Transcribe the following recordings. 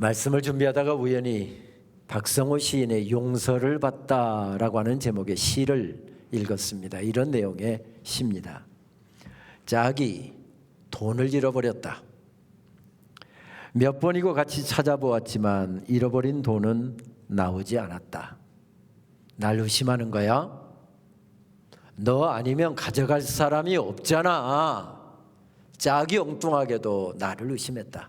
말씀을 준비하다가 우연히 박성호 시인의 용서를 받다라고 하는 제목의 시를 읽었습니다. 이런 내용의 시입니다. 짝이 돈을 잃어버렸다. 몇 번이고 같이 찾아보았지만 잃어버린 돈은 나오지 않았다. 날 의심하는 거야? 너 아니면 가져갈 사람이 없잖아. 짝이 엉뚱하게도 나를 의심했다.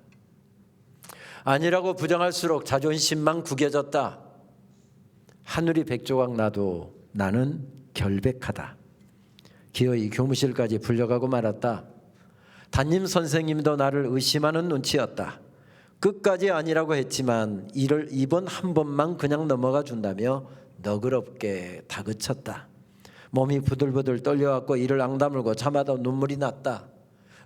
아니라고 부정할수록 자존심만 구겨졌다. 하늘이 백조각 나도 나는 결백하다. 기어이 교무실까지 불려가고 말았다. 담임 선생님도 나를 의심하는 눈치였다. 끝까지 아니라고 했지만 이번 한 번만 그냥 넘어가 준다며 너그럽게 다그쳤다. 몸이 부들부들 떨려왔고 이를 앙다물고 참아도 눈물이 났다.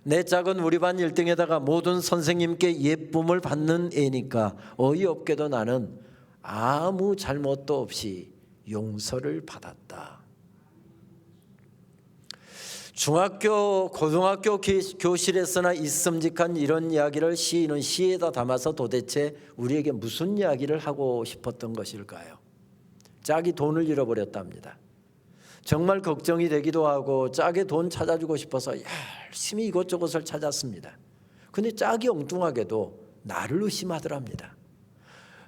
내 짝은 우리 반 1등에다가 모든 선생님께 예쁨을 받는 애니까 어이없게도 나는 아무 잘못도 없이 용서를 받았다. 중학교, 고등학교 교실에서나 있음직한 이런 이야기를 시인은 시에다 담아서 도대체 우리에게 무슨 이야기를 하고 싶었던 것일까요? 짝이 돈을 잃어버렸답니다. 정말 걱정이 되기도 하고 짝의 돈 찾아주고 싶어서 열심히 이것저것을 찾았습니다. 근데 짝이 엉뚱하게도 나를 의심하더랍니다.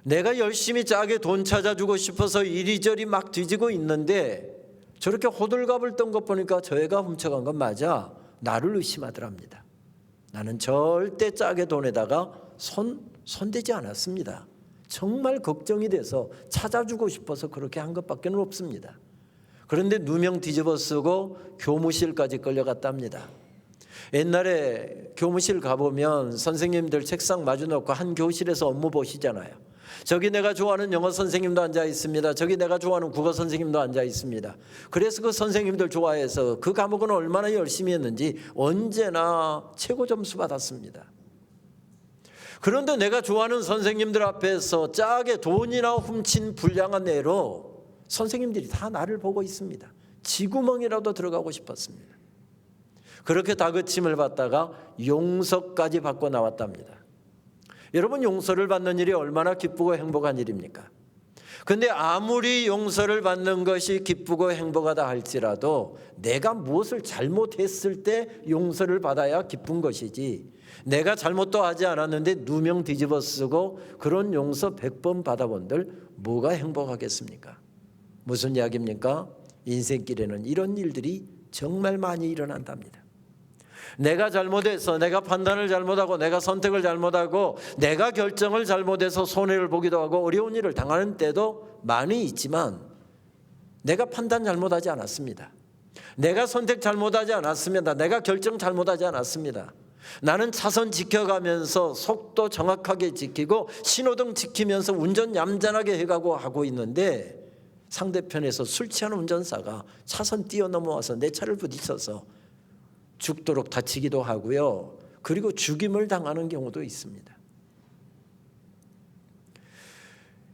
내가 열심히 짝의 돈 찾아주고 싶어서 이리저리 막 뒤지고 있는데 저렇게 호들갑을 떤 것 보니까 저 애가 훔쳐간 건 맞아. 나를 의심하더랍니다. 나는 절대 짝의 돈에다가 손대지 않았습니다. 정말 걱정이 돼서 찾아주고 싶어서 그렇게 한 것밖에 없습니다. 그런데 누명 뒤집어 쓰고 교무실까지 끌려갔답니다. 옛날에 교무실 가보면 선생님들 책상 마주 놓고 한 교실에서 업무 보시잖아요. 저기 내가 좋아하는 영어 선생님도 앉아 있습니다. 저기 내가 좋아하는 국어 선생님도 앉아 있습니다. 그래서 그 선생님들 좋아해서 그 과목은 얼마나 열심히 했는지 언제나 최고 점수 받았습니다. 그런데 내가 좋아하는 선생님들 앞에서 짝의 돈이나 훔친 불량한 애로 선생님들이 다 나를 보고 있습니다. 쥐구멍이라도 들어가고 싶었습니다. 그렇게 다그침을 받다가 용서까지 받고 나왔답니다. 여러분, 용서를 받는 일이 얼마나 기쁘고 행복한 일입니까? 근데 아무리 용서를 받는 것이 기쁘고 행복하다 할지라도 내가 무엇을 잘못했을 때 용서를 받아야 기쁜 것이지, 내가 잘못도 하지 않았는데 누명 뒤집어 쓰고 그런 용서 100번 받아본들 뭐가 행복하겠습니까? 무슨 이야기입니까? 인생길에는 이런 일들이 정말 많이 일어난답니다. 내가 잘못해서, 내가 판단을 잘못하고, 내가 선택을 잘못하고, 내가 결정을 잘못해서 손해를 보기도 하고 어려운 일을 당하는 때도 많이 있지만 내가 판단 잘못하지 않았습니다. 내가 선택 잘못하지 않았습니다. 내가 결정 잘못하지 않았습니다. 나는 차선 지켜가면서 속도 정확하게 지키고 신호등 지키면서 운전 얌전하게 해가고 하고 있는데 상대편에서 술 취한 운전사가 차선 뛰어넘어와서 내 차를 부딪혀서 죽도록 다치기도 하고요. 그리고 죽임을 당하는 경우도 있습니다.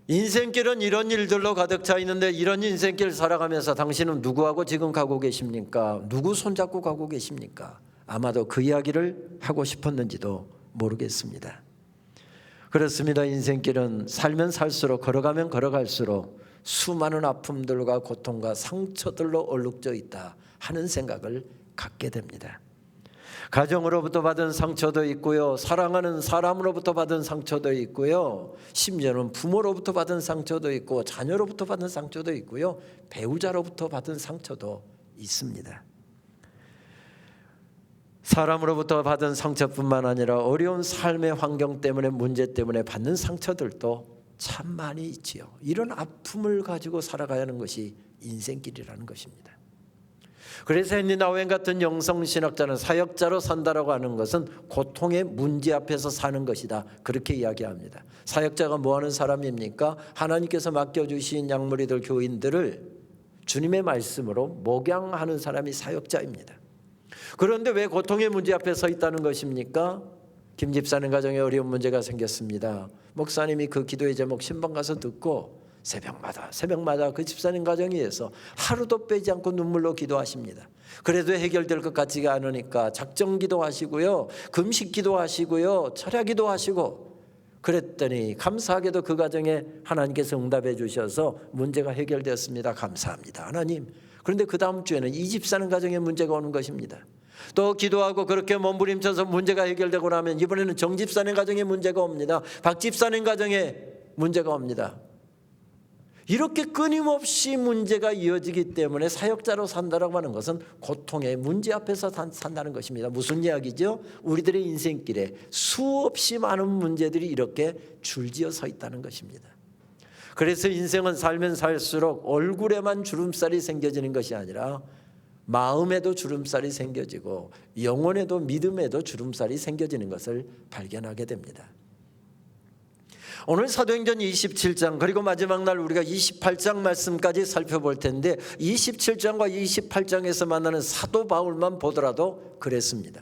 인생길은 이런 일들로 가득 차 있는데 이런 인생길 살아가면서 당신은 누구하고 지금 가고 계십니까? 누구 손잡고 가고 계십니까? 아마도 그 이야기를 하고 싶었는지도 모르겠습니다. 그렇습니다. 인생길은 살면 살수록, 걸어가면 걸어갈수록 수많은 아픔들과 고통과 상처들로 얼룩져 있다 하는 생각을 갖게 됩니다. 가정으로부터 받은 상처도 있고요, 사랑하는 사람으로부터 받은 상처도 있고요, 심지어는 부모로부터 받은 상처도 있고, 자녀로부터 받은 상처도 있고요, 배우자로부터 받은 상처도 있습니다. 사람으로부터 받은 상처뿐만 아니라 어려운 삶의 환경 때문에, 문제 때문에 받는 상처들도 참 많이 있지요. 이런 아픔을 가지고 살아가야 하는 것이 인생길이라는 것입니다. 그래서 헨리 나우엔 같은 영성신학자는 사역자로 산다라고 하는 것은 고통의 문제 앞에서 사는 것이다, 그렇게 이야기합니다. 사역자가 뭐하는 사람입니까? 하나님께서 맡겨주신 양무리들, 교인들을 주님의 말씀으로 목양하는 사람이 사역자입니다. 그런데 왜 고통의 문제 앞에 서 있다는 것입니까? 김 집사님 가정에 어려운 문제가 생겼습니다. 목사님이 그 기도의 제목 신방 가서 듣고 새벽마다 그 집사님 가정에서 하루도 빼지 않고 눈물로 기도하십니다. 그래도 해결될 것 같지가 않으니까 작정 기도하시고요, 금식 기도하시고요, 철야 기도하시고, 그랬더니 감사하게도 그 가정에 하나님께서 응답해 주셔서 문제가 해결되었습니다. 감사합니다, 하나님. 그런데 그 다음 주에는 이 집 사는 가정에 문제가 오는 것입니다. 또 기도하고 그렇게 몸부림쳐서 문제가 해결되고 나면 이번에는 정 집사님 가정에 문제가 옵니다. 박 집사님 가정에 문제가 옵니다. 이렇게 끊임없이 문제가 이어지기 때문에 사역자로 산다라고 하는 것은 고통의 문제 앞에서 산다는 것입니다. 무슨 이야기죠? 우리들의 인생길에 수없이 많은 문제들이 이렇게 줄지어 서 있다는 것입니다. 그래서 인생은 살면 살수록 얼굴에만 주름살이 생겨지는 것이 아니라 마음에도 주름살이 생겨지고 영혼에도 믿음에도 주름살이 생겨지는 것을 발견하게 됩니다. 오늘 사도행전 27장 그리고 마지막 날 우리가 28장 말씀까지 살펴볼 텐데 27장과 28장에서 만나는 사도 바울만 보더라도 그랬습니다.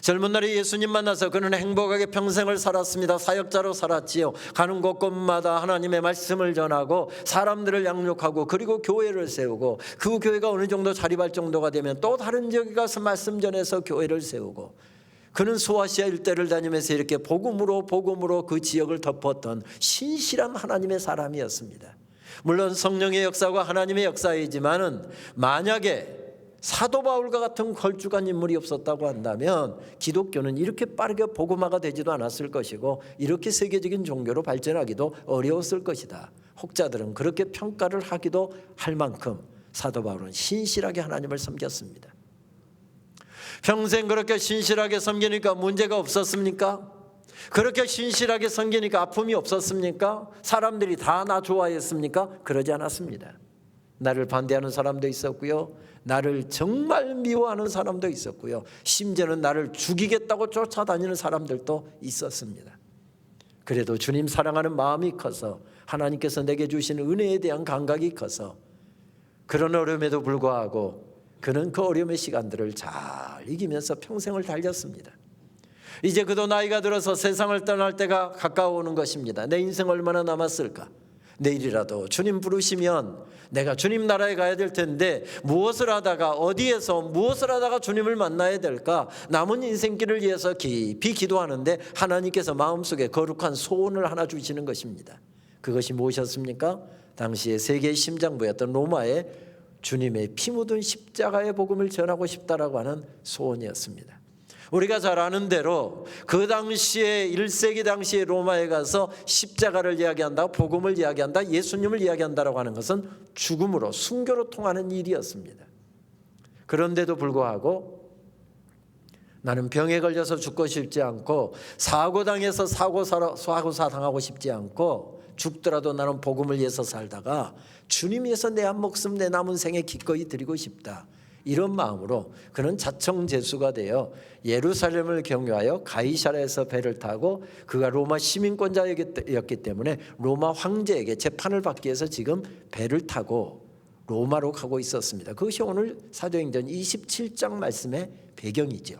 젊은 날에 예수님 만나서 그는 행복하게 평생을 살았습니다. 사역자로 살았지요. 가는 곳곳마다 하나님의 말씀을 전하고 사람들을 양육하고 그리고 교회를 세우고 그 교회가 어느 정도 자립할 정도가 되면 또 다른 지역에 가서 말씀 전해서 교회를 세우고 그는 소아시아 일대를 다니면서 이렇게 복음으로 그 지역을 덮었던 신실한 하나님의 사람이었습니다. 물론 성령의 역사와 하나님의 역사이지만은 만약에 사도 바울과 같은 걸쭉한 인물이 없었다고 한다면 기독교는 이렇게 빠르게 복음화가 되지도 않았을 것이고 이렇게 세계적인 종교로 발전하기도 어려웠을 것이다. 혹자들은 그렇게 평가를 하기도 할 만큼 사도 바울은 신실하게 하나님을 섬겼습니다. 평생 그렇게 신실하게 섬기니까 문제가 없었습니까? 그렇게 신실하게 섬기니까 아픔이 없었습니까? 사람들이 다 나 좋아했습니까? 그러지 않았습니다. 나를 반대하는 사람도 있었고요. 나를 정말 미워하는 사람도 있었고요. 심지어는 나를 죽이겠다고 쫓아다니는 사람들도 있었습니다. 그래도 주님 사랑하는 마음이 커서 하나님께서 내게 주신 은혜에 대한 감각이 커서 그런 어려움에도 불구하고 그는 그 어려움의 시간들을 잘 이기면서 평생을 달렸습니다. 이제 그도 나이가 들어서 세상을 떠날 때가 가까워오는 것입니다. 내 인생 얼마나 남았을까? 내일이라도 주님 부르시면 내가 주님 나라에 가야 될 텐데 무엇을 하다가 어디에서 무엇을 하다가 주님을 만나야 될까? 남은 인생길을 위해서 깊이 기도하는데 하나님께서 마음속에 거룩한 소원을 하나 주시는 것입니다. 그것이 무엇이었습니까? 당시에 세계의 심장부였던 로마에 주님의 피 묻은 십자가의 복음을 전하고 싶다라고 하는 소원이었습니다. 우리가 잘 아는 대로 그 당시에 1세기 당시에 로마에 가서 십자가를 이야기한다, 복음을 이야기한다, 예수님을 이야기한다라고 하는 것은 죽음으로 순교로 통하는 일이었습니다. 그런데도 불구하고 나는 병에 걸려서 죽고 싶지 않고 사고당해서 사고사 당하고 싶지 않고 죽더라도 나는 복음을 위해서 살다가 주님 위해서 내 한 목숨 내 남은 생에 기꺼이 드리고 싶다. 이런 마음으로 그는 자청제수가 되어 예루살렘을 경유하여 가이사랴에서 배를 타고 그가 로마 시민권자였기 때문에 로마 황제에게 재판을 받기 위해서 지금 배를 타고 로마로 가고 있었습니다. 그것이 오늘 사도행전 27장 말씀의 배경이죠.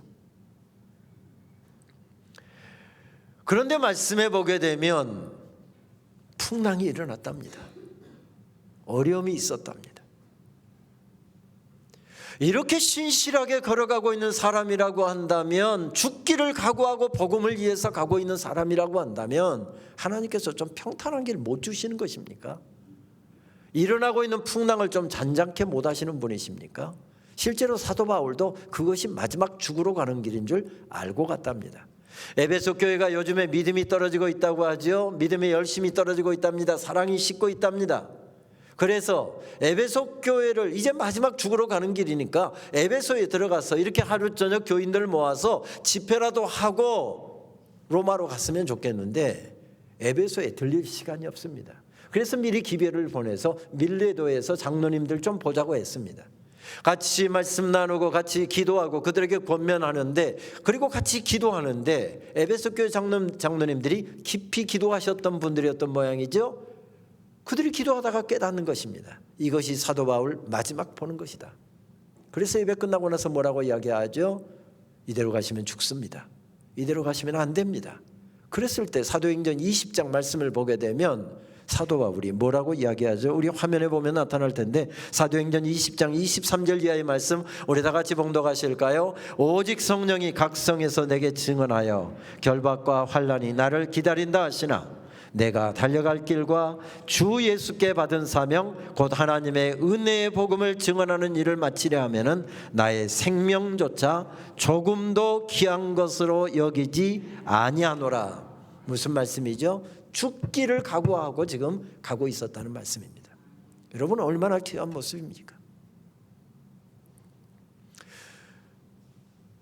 그런데 말씀에 보게 되면 풍랑이 일어났답니다. 어려움이 있었답니다. 이렇게 신실하게 걸어가고 있는 사람이라고 한다면, 죽기를 각오하고 복음을 위해서 가고 있는 사람이라고 한다면 하나님께서 좀 평탄한 길 못 주시는 것입니까? 일어나고 있는 풍랑을 좀 잔잔케 못 하시는 분이십니까? 실제로 사도 바울도 그것이 마지막 죽으러 가는 길인 줄 알고 갔답니다. 에베소 교회가 요즘에 믿음이 떨어지고 있다고 하죠. 믿음의 열심이 떨어지고 있답니다. 사랑이 식고 있답니다. 그래서 에베소 교회를 이제 마지막 죽으러 가는 길이니까 에베소에 들어가서 이렇게 하루 저녁 교인들 모아서 집회라도 하고 로마로 갔으면 좋겠는데 에베소에 들릴 시간이 없습니다. 그래서 미리 기별을 보내서 밀레도에서 장로님들 좀 보자고 했습니다. 같이 말씀 나누고 같이 기도하고 그들에게 권면하는데, 그리고 같이 기도하는데 에베소 교회 장로님들이 깊이 기도하셨던 분들이었던 모양이죠. 그들이 기도하다가 깨닫는 것입니다. 이것이 사도 바울 마지막 보는 것이다. 그래서 예배 끝나고 나서 뭐라고 이야기하죠? 이대로 가시면 죽습니다. 이대로 가시면 안 됩니다. 그랬을 때 사도행전 20장 말씀을 보게 되면 사도 바울이 뭐라고 이야기하죠? 우리 화면에 보면 나타날 텐데 사도행전 20장 23절 이하의 말씀 우리 다 같이 봉독하실까요? 오직 성령이 각 성에서 내게 증언하여 결박과 환난이 나를 기다린다 하시나 내가 달려갈 길과 주 예수께 받은 사명 곧 하나님의 은혜의 복음을 증언하는 일을 마치려 하면은 나의 생명조차 조금도 귀한 것으로 여기지 아니하노라. 무슨 말씀이죠? 죽기를 각오하고 지금 가고 있었다는 말씀입니다. 여러분 얼마나 귀한 모습입니까?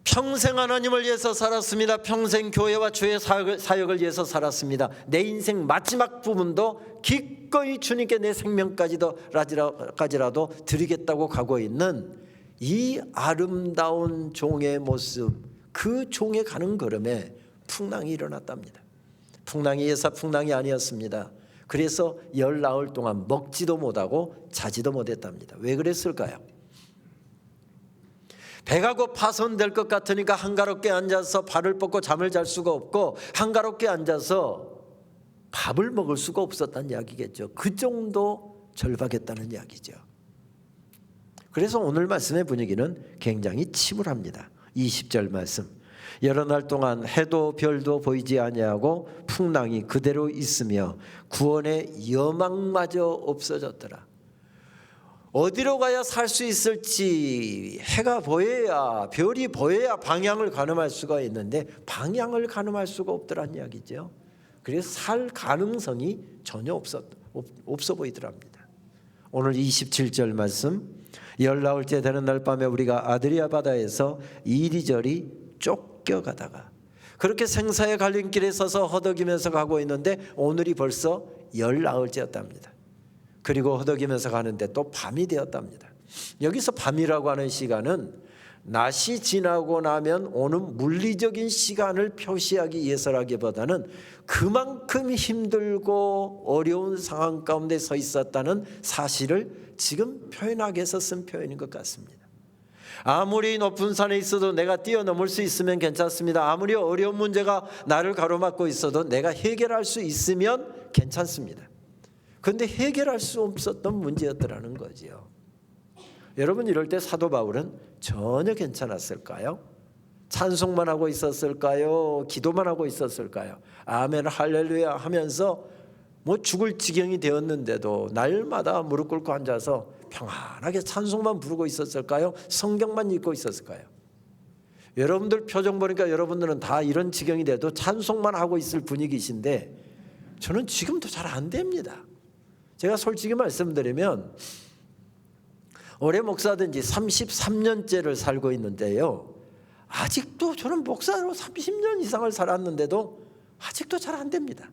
평생 하나님을 위해서 살았습니다. 평생 교회와 주의 사역을 위해서 살았습니다. 내 인생 마지막 부분도 기꺼이 주님께 내 생명까지라도 드리겠다고 가고 있는 이 아름다운 종의 모습, 그 종의 가는 걸음에 풍랑이 일어났답니다. 풍랑이 예사 풍랑이 아니었습니다. 그래서 열 나흘 동안 먹지도 못하고 자지도 못했답니다. 왜 그랬을까요? 배가 고파 손댈 것 같으니까 한가롭게 앉아서 발을 뻗고 잠을 잘 수가 없고 한가롭게 앉아서 밥을 먹을 수가 없었다는 이야기겠죠. 그 정도 절박했다는 이야기죠. 그래서 오늘 말씀의 분위기는 굉장히 침울합니다. 20절 말씀. 여러 날 동안 해도 별도 보이지 아니하고 풍랑이 그대로 있으며 구원의 여망마저 없어졌더라. 어디로 가야 살 수 있을지 해가 보여야 별이 보여야 방향을 가늠할 수가 있는데 방향을 가늠할 수가 없더란 이야기죠. 그래서 살 가능성이 전혀 없어 보이더랍니다. 오늘 27절 말씀 열 나흘째 되는 날 밤에 우리가 아드리아 바다에서 이리저리 쫓겨가다가 그렇게 생사의 갈림길에 서서 허덕이면서 가고 있는데 오늘이 벌써 열 나흘째였답니다. 그리고 허덕이면서 가는데 또 밤이 되었답니다. 여기서 밤이라고 하는 시간은 낮이 지나고 나면 오는 물리적인 시간을 표시하기 위해서라기보다는 그만큼 힘들고 어려운 상황 가운데 서 있었다는 사실을 지금 표현하기 위해서 쓴 표현인 것 같습니다. 아무리 높은 산에 있어도 내가 뛰어넘을 수 있으면 괜찮습니다. 아무리 어려운 문제가 나를 가로막고 있어도 내가 해결할 수 있으면 괜찮습니다. 그런데 해결할 수 없었던 문제였더라는 거지요. 여러분 이럴 때 사도 바울은 전혀 괜찮았을까요? 찬송만 하고 있었을까요? 기도만 하고 있었을까요? 아멘 할렐루야 하면서 뭐 죽을 지경이 되었는데도 날마다 무릎 꿇고 앉아서 평안하게 찬송만 부르고 있었을까요? 성경만 읽고 있었을까요? 여러분들 표정 보니까 여러분들은 다 이런 지경이 돼도 찬송만 하고 있을 분위기신데 저는 지금도 잘 안 됩니다. 제가 솔직히 말씀드리면 올해 목사된 지 33년째를 살고 있는데요. 아직도 저는 목사로 30년 이상을 살았는데도 아직도 잘 안 됩니다.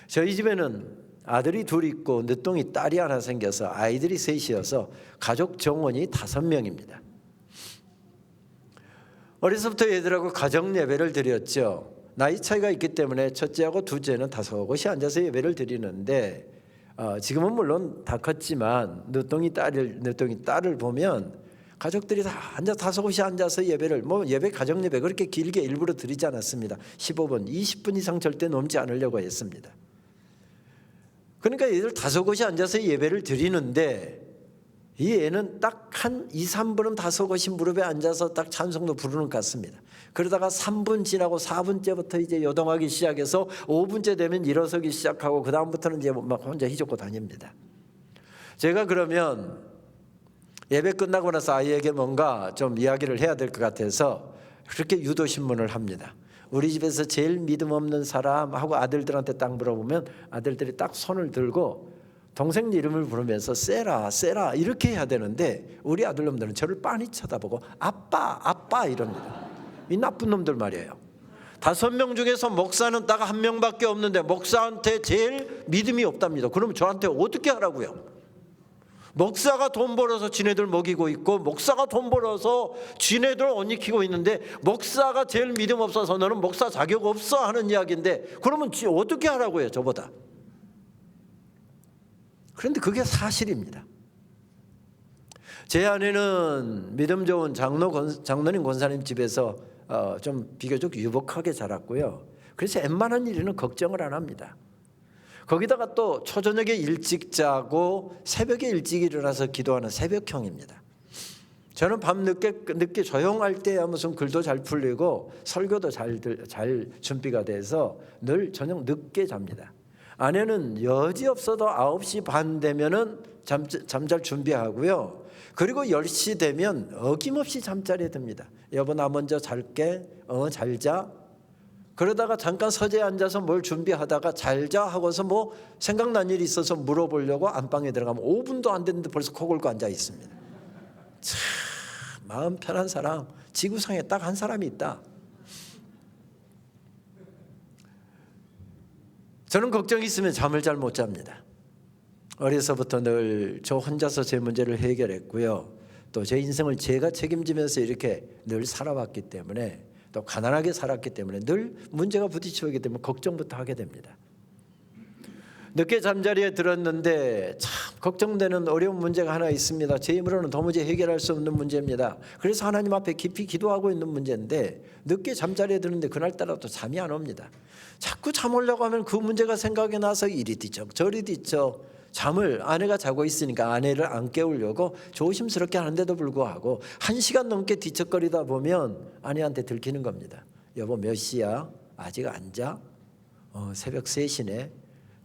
저희 집에는 아들이 둘 있고 늦둥이 딸이 하나 생겨서 아이들이 셋이어서 가족 정원이 5명입니다. 어려서부터 얘들하고 가정 예배를 드렸죠. 나이 차이가 있기 때문에 첫째하고 둘째는 다섯이 앉아서 예배를 드리는데 지금은 물론 다 컸지만 늦둥이 딸을 보면 가족들이 다 앉아 다섯이 앉아서 예배를 예배 가정 예배 그렇게 길게 일부러 드리지 않았습니다. 15분, 20분 이상 절대 넘지 않으려고 했습니다. 그러니까 얘들 다섯이 앉아서 예배를 드리는데 이 애는 딱 한 2, 3분은 다섯이 무릎에 앉아서 딱 찬송도 부르는 것 같습니다. 그러다가 3분 지나고 4분째부터 이제 요동하기 시작해서 5분째 되면 일어서기 시작하고 그 다음부터는 이제 막 혼자 휘젓고 다닙니다. 제가 그러면 예배 끝나고 나서 아이에게 뭔가 좀 이야기를 해야 될 것 같아서 그렇게 유도신문을 합니다. 우리 집에서 제일 믿음 없는 사람하고 아들들한테 딱 물어보면 아들들이 딱 손을 들고 동생 이름을 부르면서 세라 이렇게 해야 되는데 우리 아들놈들은 저를 빤히 쳐다보고 아빠 이럽니다. 이 나쁜 놈들 말이에요. 5명 중에서 목사는 딱 1명밖에 없는데 목사한테 제일 믿음이 없답니다. 그러면 저한테 어떻게 하라고요? 목사가 돈 벌어서 지네들 먹이고 있고 목사가 돈 벌어서 지네들 옷 입히고 있는데 목사가 제일 믿음 없어서 너는 목사 자격 없어 하는 이야기인데 그러면 어떻게 하라고요 저보다. 그런데 그게 사실입니다. 제 아내는 믿음 좋은 장로님 권사님 집에서 좀 비교적 유복하게 자랐고요. 그래서 웬만한 일에는 걱정을 안 합니다. 거기다가 또 초저녁에 일찍 자고 새벽에 일찍 일어나서 기도하는 새벽형입니다. 저는 밤 늦게 조용할 때야 무슨 글도 잘 풀리고 설교도 잘 준비가 돼서 늘 저녁 늦게 잡니다. 아내는 여지없어도 9시 반 되면은 잠잘 준비하고요. 그리고 10시 되면 어김없이 잠자리에 듭니다. 여보 나 먼저 잘게. 잘 자. 그러다가 잠깐 서재에 앉아서 뭘 준비하다가 잘 자 하고서 뭐 생각난 일이 있어서 물어보려고 안방에 들어가면 5분도 안 됐는데 벌써 코 골고 앉아 있습니다. 참 마음 편한 사람 지구상에 딱 한 사람이 있다. 저는 걱정이 있으면 잠을 잘 못 잡니다. 어려서부터 늘 저 혼자서 제 문제를 해결했고요. 또 제 인생을 제가 책임지면서 이렇게 늘 살아왔기 때문에 또 가난하게 살았기 때문에 늘 문제가 부딪혀오기 때문에 걱정부터 하게 됩니다. 늦게 잠자리에 들었는데 참 걱정되는 어려운 문제가 하나 있습니다. 제 힘으로는 도무지 해결할 수 없는 문제입니다. 그래서 하나님 앞에 깊이 기도하고 있는 문제인데 늦게 잠자리에 드는데 그날따라 또 잠이 안 옵니다. 자꾸 잠 오려고 하면 그 문제가 생각이 나서 이리 뒤척 저리 뒤척 잠을 아내가 자고 있으니까 아내를 안 깨우려고 조심스럽게 하는데도 불구하고 1시간 넘게 뒤척거리다 보면 아내한테 들키는 겁니다. 여보 몇 시야? 아직 안 자? 새벽 3시네.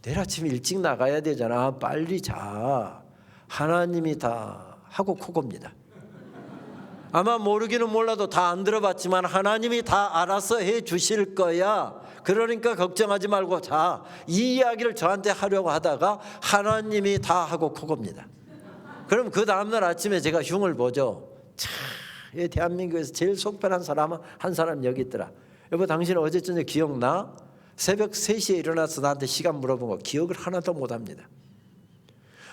내일 아침 일찍 나가야 되잖아. 빨리 자. 하나님이 다 하고 코고입니다. 아마 모르기는 몰라도 다 안 들어봤지만 하나님이 다 알아서 해 주실 거야. 그러니까 걱정하지 말고 자. 이 이야기를 저한테 하려고 하다가 하나님이 다 하고 코고입니다. 그럼 그 다음날 아침에 제가 흉을 보죠. 참, 대한민국에서 제일 속편한 사람은 한 사람 여기 있더라. 여보 당신 어제 저녁 기억나? 새벽 3시에 일어나서 나한테 시간 물어본 거 기억을 하나도 못합니다.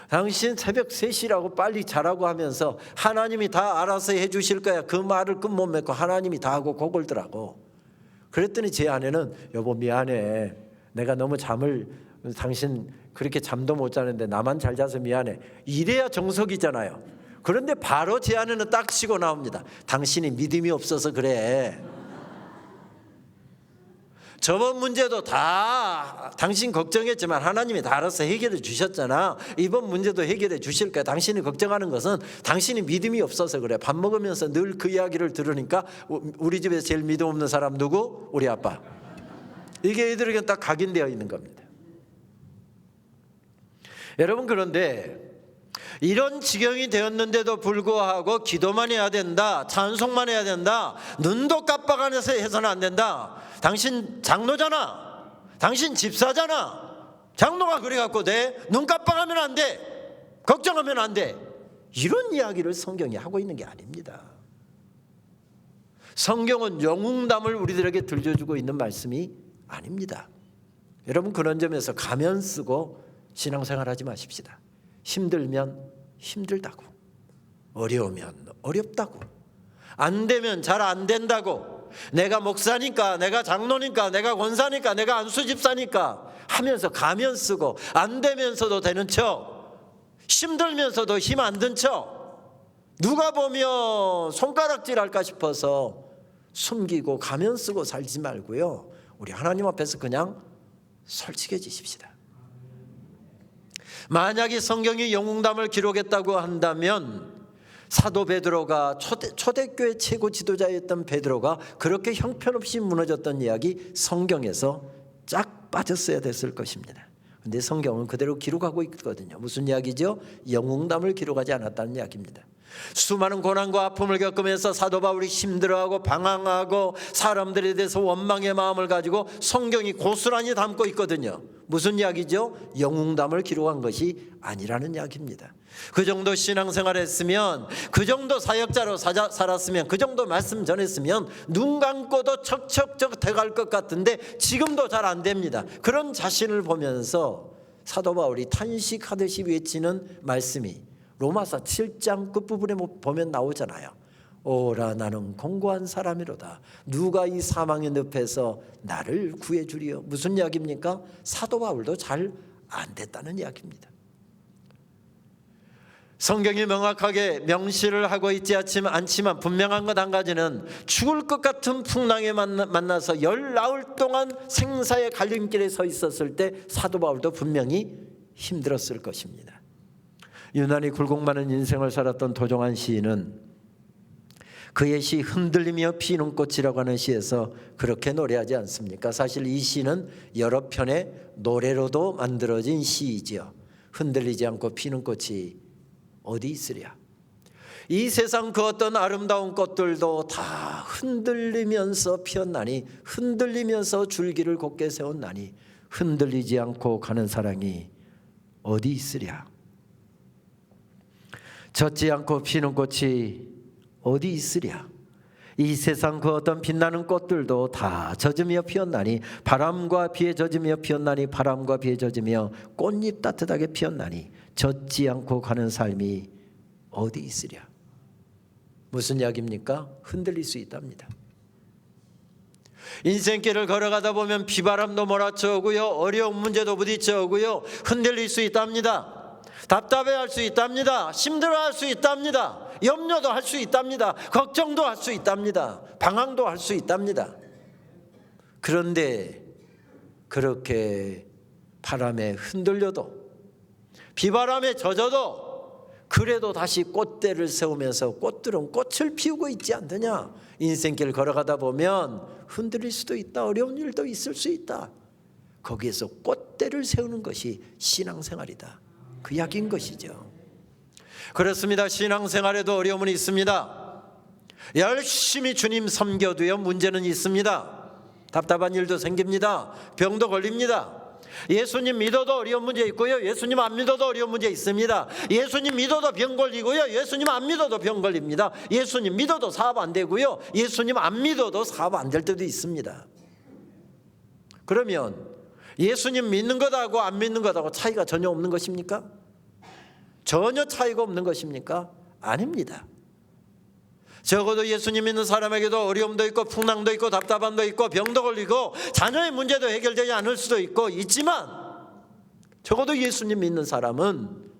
당신 새벽 3시라고 빨리 자라고 하면서 하나님이 다 알아서 해 주실 거야. 그 말을 끝 못 맺고 하나님이 다 하고 고글더라고. 그랬더니 제 아내는 여보 미안해. 내가 너무 당신 그렇게 잠도 못 자는데 나만 잘 자서 미안해. 이래야 정석이잖아요. 그런데 바로 제 아내는 딱 치고 나옵니다. 당신이 믿음이 없어서 그래. 저번 문제도 다 당신 걱정했지만 하나님이 다 알아서 해결해 주셨잖아. 이번 문제도 해결해 주실 거야. 당신이 걱정하는 것은 당신이 믿음이 없어서 그래. 밥 먹으면서 늘 그 이야기를 들으니까 우리 집에서 제일 믿음 없는 사람 누구? 우리 아빠. 이게 애들에게 딱 각인되어 있는 겁니다. 여러분 그런데 이런 지경이 되었는데도 불구하고 기도만 해야 된다. 찬송만 해야 된다. 눈도 깜빡하면서 해서는 안 된다. 당신 장로잖아. 당신 집사잖아. 장로가 그래갖고 눈 깜빡하면 안 돼. 걱정하면 안 돼. 이런 이야기를 성경이 하고 있는 게 아닙니다. 성경은 영웅담을 우리들에게 들려주고 있는 말씀이 아닙니다. 여러분 그런 점에서 가면 쓰고 신앙생활하지 마십시다. 힘들면 힘들다고, 어려우면 어렵다고, 안 되면 잘 안 된다고, 내가 목사니까, 내가 장로니까, 내가 권사니까, 내가 안수집사니까 하면서 가면 쓰고 안 되면서도 되는 척, 힘들면서도 힘 안 든 척, 누가 보면 손가락질할까 싶어서 숨기고 가면 쓰고 살지 말고요. 우리 하나님 앞에서 그냥 솔직해지십시다. 만약에 성경이 영웅담을 기록했다고 한다면 사도 베드로가 초대교회 최고 지도자였던 베드로가 그렇게 형편없이 무너졌던 이야기 성경에서 쫙 빠졌어야 됐을 것입니다. 그런데 성경은 그대로 기록하고 있거든요. 무슨 이야기죠? 영웅담을 기록하지 않았다는 이야기입니다. 수많은 고난과 아픔을 겪으면서 사도 바울이 힘들어하고 방황하고 사람들에 대해서 원망의 마음을 가지고 성경이 고스란히 담고 있거든요. 무슨 이야기죠? 영웅담을 기록한 것이 아니라는 이야기입니다. 그 정도 신앙생활 했으면, 그 정도 사역자로 살았으면, 그 정도 말씀 전했으면 눈 감고도 척척척 돼갈 것 같은데 지금도 잘 안 됩니다. 그런 자신을 보면서 사도 바울이 탄식하듯이 외치는 말씀이 로마서 7장 끝부분에 보면 나오잖아요. 오라 나는 공고한 사람이로다. 누가 이 사망의 늪에서 나를 구해주리요. 무슨 이야기입니까? 사도 바울도 잘 안 됐다는 이야기입니다. 성경이 명확하게 명시를 하고 있지 않지만 분명한 것 한 가지는 죽을 것 같은 풍랑에 만나서 열 나흘 동안 생사의 갈림길에 서 있었을 때 사도 바울도 분명히 힘들었을 것입니다. 유난히 굴곡 많은 인생을 살았던 도종환 시인은 그의 시 흔들리며 피는 꽃이라고 하는 시에서 그렇게 노래하지 않습니까? 사실 이 시는 여러 편의 노래로도 만들어진 시이지요. 흔들리지 않고 피는 꽃이 어디 있으랴. 이 세상 그 어떤 아름다운 꽃들도 다 흔들리면서 피었나니, 흔들리면서 줄기를 곧게 세웠나니 흔들리지 않고 가는 사랑이 어디 있으랴. 젖지 않고 피는 꽃이 어디 있으랴. 이 세상 그 어떤 빛나는 꽃들도 다 젖으며 피었나니, 바람과 비에 젖으며 피었나니, 바람과 비에 젖으며 꽃잎 따뜻하게 피었나니 젖지 않고 가는 삶이 어디 있으랴. 무슨 이야기입니까? 흔들릴 수 있답니다. 인생길을 걸어가다 보면 비바람도 몰아쳐오고요, 어려운 문제도 부딪혀오고요, 흔들릴 수 있답니다. 답답해할 수 있답니다. 힘들어할 수 있답니다. 염려도 할 수 있답니다. 걱정도 할 수 있답니다. 방황도 할 수 있답니다. 그런데 그렇게 바람에 흔들려도, 비바람에 젖어도 그래도 다시 꽃대를 세우면서 꽃들은 꽃을 피우고 있지 않느냐. 인생길 걸어가다 보면 흔들릴 수도 있다. 어려운 일도 있을 수 있다. 거기에서 꽃대를 세우는 것이 신앙생활이다. 그 이야기인 것이죠. 그렇습니다. 신앙생활에도 어려움은 있습니다. 열심히 주님 섬겨도요, 문제는 있습니다. 답답한 일도 생깁니다. 병도 걸립니다. 예수님 믿어도 어려운 문제 있고요, 예수님 안 믿어도 어려운 문제 있습니다. 예수님 믿어도 병 걸리고요, 예수님 안 믿어도 병 걸립니다. 예수님 믿어도 사업 안 되고요, 예수님 안 믿어도 사업 안 될 때도 있습니다. 그러면 예수님 믿는 것하고 안 믿는 것하고 차이가 전혀 없는 것입니까? 전혀 차이가 없는 것입니까? 아닙니다. 적어도 예수님 믿는 사람에게도 어려움도 있고 풍랑도 있고 답답함도 있고 병도 걸리고 자녀의 문제도 해결되지 않을 수도 있고 있지만, 적어도 예수님 믿는 사람은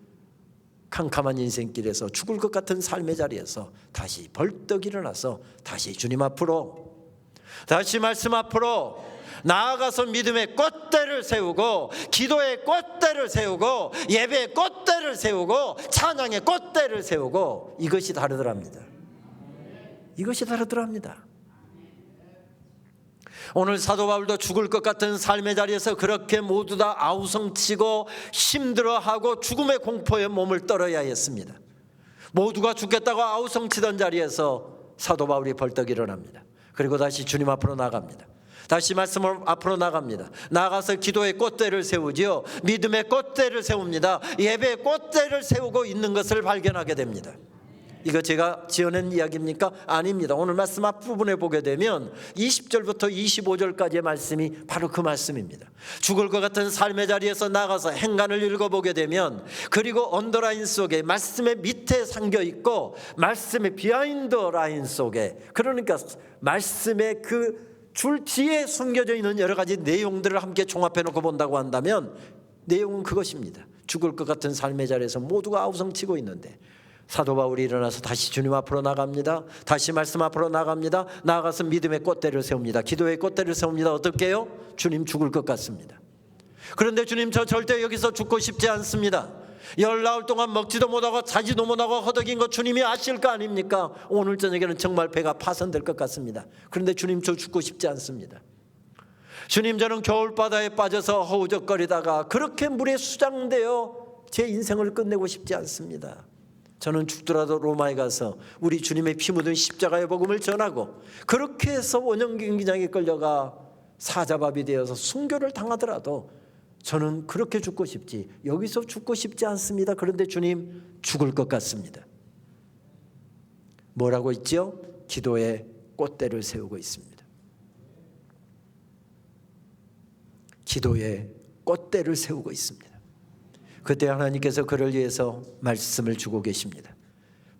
캄캄한 인생길에서 죽을 것 같은 삶의 자리에서 다시 벌떡 일어나서 다시 주님 앞으로, 다시 말씀 앞으로 나아가서 믿음의 꽃대를 세우고, 기도의 꽃대를 세우고, 예배의 꽃대를 세우고, 찬양의 꽃대를 세우고, 이것이 다르더랍니다. 이것이 다르더랍니다. 오늘 사도 바울도 죽을 것 같은 삶의 자리에서 그렇게 모두 다 아우성치고 힘들어하고 죽음의 공포에 몸을 떨어야 했습니다. 모두가 죽겠다고 아우성치던 자리에서 사도 바울이 벌떡 일어납니다. 그리고 다시 주님 앞으로 나갑니다. 다시 말씀 앞으로 나갑니다. 나가서 기도의 꽃대를 세우지요, 믿음의 꽃대를 세웁니다. 예배의 꽃대를 세우고 있는 것을 발견하게 됩니다. 이거 제가 지어낸 이야기입니까? 아닙니다. 오늘 말씀 앞부분에 보게 되면 20절부터 25절까지의 말씀이 바로 그 말씀입니다. 죽을 것 같은 삶의 자리에서 나가서 행간을 읽어보게 되면, 그리고 언더라인 속에 말씀의 밑에 담겨 있고 말씀의 비하인드 라인 속에, 그러니까 말씀의 그 줄 뒤에 숨겨져 있는 여러 가지 내용들을 함께 종합해 놓고 본다고 한다면 내용은 그것입니다. 죽을 것 같은 삶의 자리에서 모두가 아우성치고 있는데 사도 바울이 일어나서 다시 주님 앞으로 나갑니다. 다시 말씀 앞으로 나갑니다. 나아가서 믿음의 꽃대를 세웁니다. 기도의 꽃대를 세웁니다. 어떻게 해요? 주님 죽을 것 같습니다. 그런데 주님, 저 절대 여기서 죽고 싶지 않습니다. 열 나흘 동안 먹지도 못하고 자지도 못하고 허덕인 거 주님이 아실 거 아닙니까? 오늘 저녁에는 정말 배가 파손될 것 같습니다. 그런데 주님, 저 죽고 싶지 않습니다. 주님, 저는 겨울바다에 빠져서 허우적거리다가 그렇게 물에 수장되어 제 인생을 끝내고 싶지 않습니다. 저는 죽더라도 로마에 가서 우리 주님의 피 묻은 십자가의 복음을 전하고, 그렇게 해서 원형경기장에 끌려가 사자밥이 되어서 순교를 당하더라도 저는 그렇게 죽고 싶지, 여기서 죽고 싶지 않습니다. 그런데 주님, 죽을 것 같습니다. 뭐라고 있죠? 기도의 꽃대를 세우고 있습니다. 기도의 꽃대를 세우고 있습니다. 그때 하나님께서 그를 위해서 말씀을 주고 계십니다.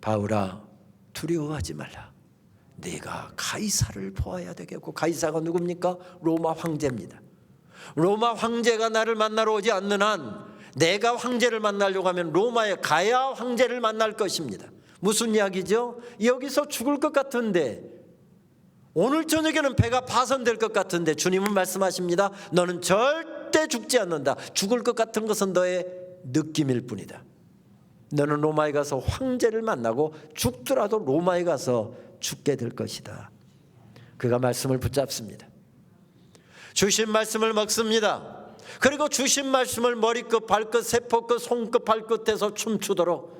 바울아, 두려워하지 말라. 네가 가이사를 보아야 되겠고, 가이사가 누굽니까? 로마 황제입니다. 로마 황제가 나를 만나러 오지 않는 한 내가 황제를 만나려고 하면 로마에 가야 황제를 만날 것입니다. 무슨 이야기죠? 여기서 죽을 것 같은데, 오늘 저녁에는 배가 파손될 것 같은데 주님은 말씀하십니다. 너는 절대 죽지 않는다. 죽을 것 같은 것은 너의 느낌일 뿐이다. 너는 로마에 가서 황제를 만나고 죽더라도 로마에 가서 죽게 될 것이다. 그가 말씀을 붙잡습니다. 주신 말씀을 먹습니다. 그리고 주신 말씀을 머리끝, 발끝, 세포끝, 손끝, 발끝에서 춤추도록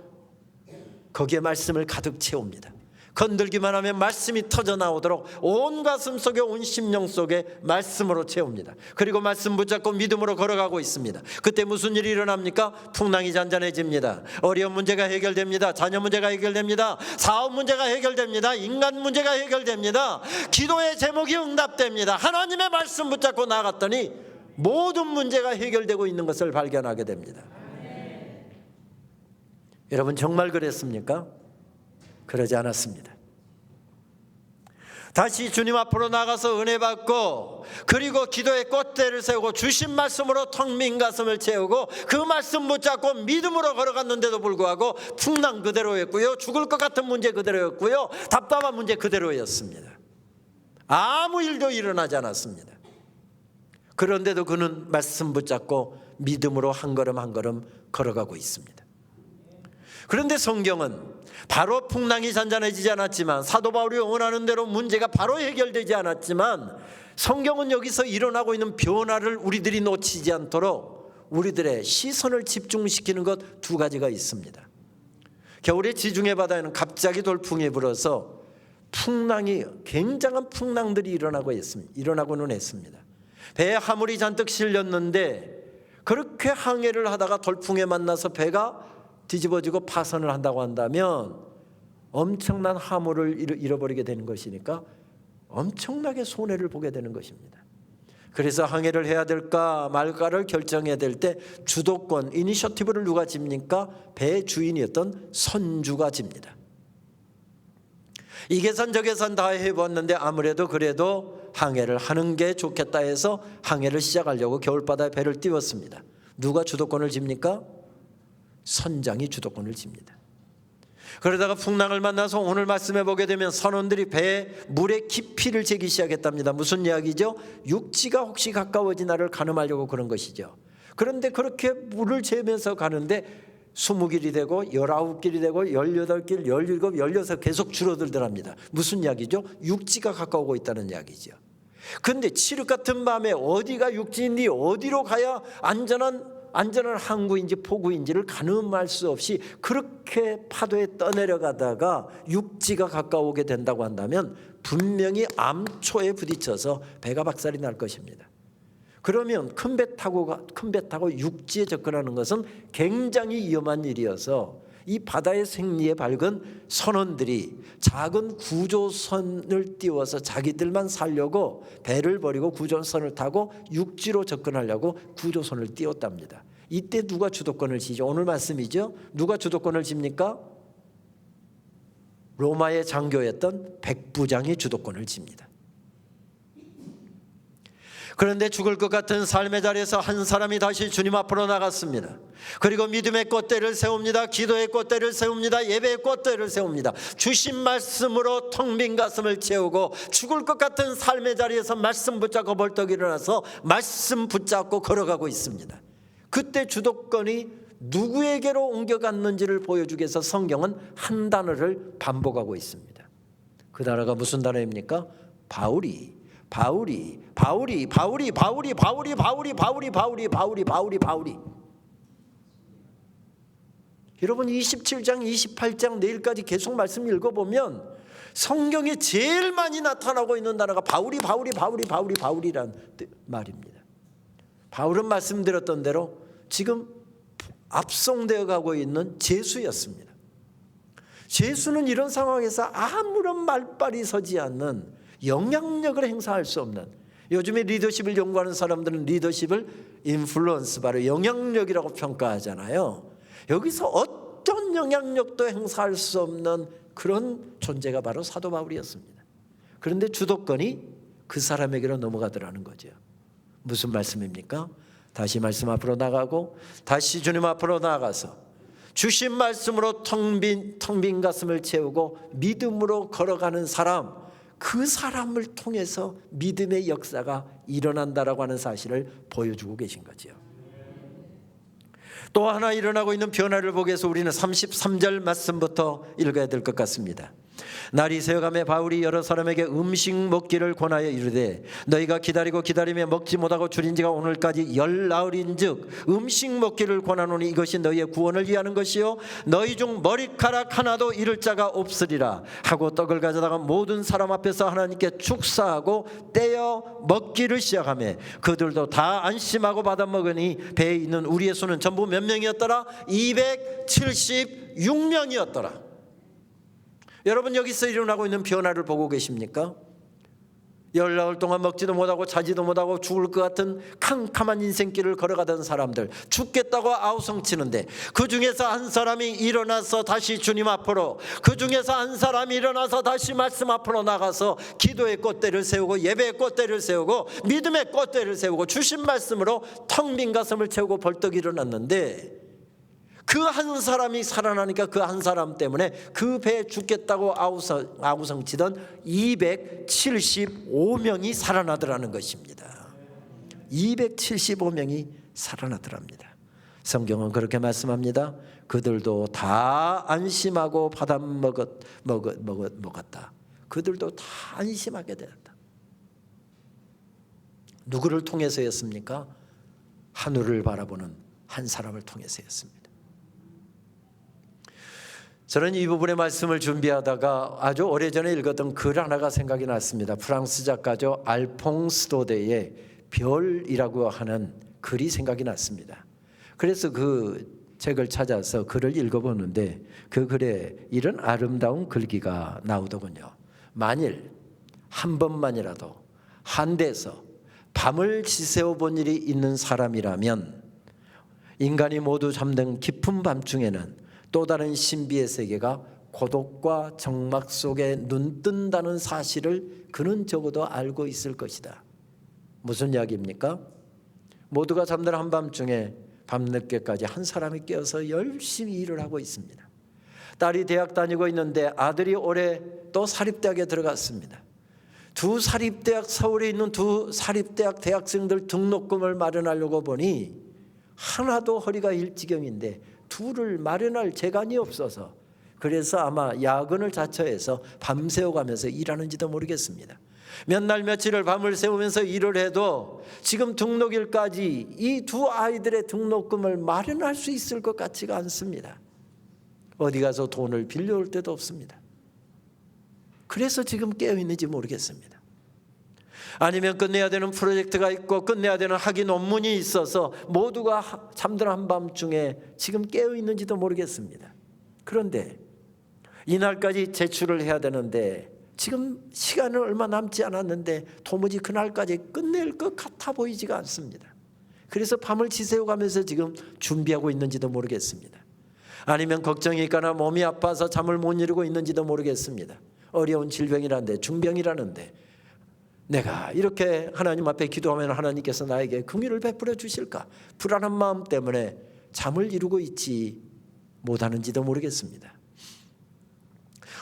거기에 말씀을 가득 채웁니다. 건들기만 하면 말씀이 터져 나오도록 온 가슴 속에, 온 심령 속에 말씀으로 채웁니다. 그리고 말씀 붙잡고 믿음으로 걸어가고 있습니다. 그때 무슨 일이 일어납니까? 풍랑이 잔잔해집니다. 어려운 문제가 해결됩니다. 자녀 문제가 해결됩니다. 사업 문제가 해결됩니다. 인간 문제가 해결됩니다. 기도의 제목이 응답됩니다. 하나님의 말씀 붙잡고 나갔더니 모든 문제가 해결되고 있는 것을 발견하게 됩니다. 여러분, 정말 그랬습니까? 그러지 않았습니다. 다시 주님 앞으로 나가서 은혜 받고, 그리고 기도의 꽃대를 세우고 주신 말씀으로 텅 빈 가슴을 채우고 그 말씀 붙잡고 믿음으로 걸어갔는데도 불구하고 풍랑 그대로였고요, 죽을 것 같은 문제 그대로였고요, 답답한 문제 그대로였습니다. 아무 일도 일어나지 않았습니다. 그런데도 그는 말씀 붙잡고 믿음으로 한 걸음 한 걸음 걸어가고 있습니다. 그런데 성경은 바로 풍랑이 잔잔해지지 않았지만, 사도 바울이 원하는 대로 문제가 바로 해결되지 않았지만, 성경은 여기서 일어나고 있는 변화를 우리들이 놓치지 않도록 우리들의 시선을 집중시키는 것 두 가지가 있습니다. 겨울에 지중해 바다에는 갑자기 돌풍이 불어서 굉장한 풍랑들이 일어나고는 했습니다. 배에 화물이 잔뜩 실렸는데 그렇게 항해를 하다가 돌풍에 만나서 배가 뒤집어지고 파손을 한다고 한다면 엄청난 화물을 잃어버리게 되는 것이니까 엄청나게 손해를 보게 되는 것입니다. 그래서 항해를 해야 될까 말까를 결정해야 될 때 주도권, 이니셔티브를 누가 집니까? 배의 주인이었던 선주가 집니다. 이 계산 저 계산 다 해봤는데 아무래도 그래도 항해를 하는 게 좋겠다 해서 항해를 시작하려고 겨울바다에 배를 띄웠습니다. 누가 주도권을 집니까? 선장이 주도권을 집니다. 그러다가 풍랑을 만나서 오늘 말씀해 보게 되면 선원들이 배에 물의 깊이를 재기 시작했답니다. 무슨 이야기죠? 육지가 혹시 가까워지나를 가늠하려고 그런 것이죠. 그런데 그렇게 물을 재면서 가는데 20길이 되고 19길이 되고 18길, 17, 16 계속 줄어들더랍니다. 무슨 이야기죠? 육지가 가까우고 있다는 이야기죠. 그런데 칠흑 같은 밤에 어디가 육지인지, 어디로 가야 안전한 항구인지 포구인지를 가늠할 수 없이 그렇게 파도에 떠내려가다가 육지가 가까우게 된다고 한다면 분명히 암초에 부딪혀서 배가 박살이 날 것입니다. 그러면 큰 배 타고 육지에 접근하는 것은 굉장히 위험한 일이어서 이 바다의 생리에 밝은 선원들이 작은 구조선을 띄워서 자기들만 살려고 배를 버리고 구조선을 타고 육지로 접근하려고 구조선을 띄웠답니다. 이때 누가 주도권을 지죠? 오늘 말씀이죠. 누가 주도권을 집니까? 로마의 장교였던 백부장이 주도권을 집니다. 그런데 죽을 것 같은 삶의 자리에서 한 사람이 다시 주님 앞으로 나갔습니다. 그리고 믿음의 꽃대를 세웁니다. 기도의 꽃대를 세웁니다. 예배의 꽃대를 세웁니다. 주신 말씀으로 텅 빈 가슴을 채우고 죽을 것 같은 삶의 자리에서 말씀 붙잡고 벌떡 일어나서 말씀 붙잡고 걸어가고 있습니다. 그때 주도권이 누구에게로 옮겨갔는지를 보여주기 위해서 성경은 한 단어를 반복하고 있습니다. 그 단어가 무슨 단어입니까? 바울이 27장 28장 내일까지 계속 말씀 읽어보면 성경에 제일 많이 나타나고 있는 단어가 바울이란 말입니다. 바울은 말씀드렸던 대로 지금 압송되어 가고 있는 제수였습니다. 제수는 이런 상황에서 아무런 말발이 서지 않는 영향력을 행사할 수 없는, 요즘에 리더십을 연구하는 사람들은 리더십을 인플루언스, 바로 영향력이라고 평가하잖아요. 여기서 어떤 영향력도 행사할 수 없는 그런 존재가 바로 사도 바울이었습니다. 그런데 주도권이 그 사람에게로 넘어가더라는 거죠. 무슨 말씀입니까? 다시 말씀 앞으로 나가고 다시 주님 앞으로 나가서 주신 말씀으로 텅 빈 가슴을 채우고 믿음으로 걸어가는 사람, 그 사람을 통해서 믿음의 역사가 일어난다라고 하는 사실을 보여주고 계신 거죠. 또 하나 일어나고 있는 변화를 보기 위해서 우리는 33절 말씀부터 읽어야 될 것 같습니다. 날이 새어가매 바울이 여러 사람에게 음식 먹기를 권하여 이르되 너희가 기다리며 먹지 못하고 줄인 지가 오늘까지 10나흘인즉 음식 먹기를 권하노니 이것이 너희의 구원을 위하는 것이요 너희 중 머리카락 하나도 잃을 자가 없으리라 하고 떡을 가져다가 모든 사람 앞에서 하나님께 축사하고 떼어 먹기를 시작하며 그들도 다 안심하고 받아 먹으니 배에 있는 우리의 수는 전부 몇 명이었더라? 276명이었더라. 여러분, 여기서 일어나고 있는 변화를 보고 계십니까? 10나흘 동안 먹지도 못하고 자지도 못하고 죽을 것 같은 캄캄한 인생길을 걸어가던 사람들, 죽겠다고 아우성치는데 그 중에서 한 사람이 일어나서 다시 주님 앞으로, 그 중에서 한 사람이 일어나서 다시 말씀 앞으로 나가서 기도의 꽃대를 세우고 예배의 꽃대를 세우고 믿음의 꽃대를 세우고 주신 말씀으로 텅 빈 가슴을 채우고 벌떡 일어났는데, 그 한 사람이 살아나니까 그 한 사람 때문에 그 배에 죽겠다고 아우성치던 275명이 살아나더라는 것입니다. 275명이 살아나더랍니다. 성경은 그렇게 말씀합니다. 그들도 다 안심하고 받아 먹었다. 그들도 다 안심하게 되었다. 누구를 통해서였습니까? 하늘을 바라보는 한 사람을 통해서였습니다. 저는 이 부분의 말씀을 준비하다가 아주 오래전에 읽었던 글 하나가 생각이 났습니다. 프랑스 작가죠. 알퐁스 도데의 별이라고 하는 글이 생각이 났습니다. 그래서 그 책을 찾아서 글을 읽어보는데 그 글에 이런 아름다운 글귀가 나오더군요. 만일 한 번만이라도 한 데서 밤을 지새워 본 일이 있는 사람이라면 인간이 모두 잠든 깊은 밤중에는 또 다른 신비의 세계가 고독과 정막 속에 눈뜬다는 사실을 그는 적어도 알고 있을 것이다. 무슨 이야기입니까? 모두가 잠든 한밤중에 밤늦게까지 한 사람이 깨어서 열심히 일을 하고 있습니다. 딸이 대학 다니고 있는데 아들이 올해 또 사립대학에 들어갔습니다. 서울에 있는 두 사립대학 대학생들 등록금을 마련하려고 보니 하나도 허리가 일지경인데 둘을 마련할 재간이 없어서, 그래서 아마 야근을 자처해서 밤새워가면서 일하는지도 모르겠습니다. 몇 날 며칠을 밤을 새우면서 일을 해도 지금 등록일까지 이 두 아이들의 등록금을 마련할 수 있을 것 같지가 않습니다. 어디 가서 돈을 빌려올 데도 없습니다. 그래서 지금 깨어있는지 모르겠습니다. 아니면 끝내야 되는 프로젝트가 있고 끝내야 되는 학위 논문이 있어서 모두가 잠든 한밤중에 지금 깨어있는지도 모르겠습니다. 그런데 이날까지 제출을 해야 되는데 지금 시간은 얼마 남지 않았는데 도무지 그날까지 끝낼 것 같아 보이지가 않습니다. 그래서 밤을 지새워가면서 지금 준비하고 있는지도 모르겠습니다. 아니면 걱정이 있거나 몸이 아파서 잠을 못 이루고 있는지도 모르겠습니다. 어려운 질병이라는데, 중병이라는데 내가 이렇게 하나님 앞에 기도하면 하나님께서 나에게 긍휼을 베풀어 주실까? 불안한 마음 때문에 잠을 이루고 있지 못하는지도 모르겠습니다.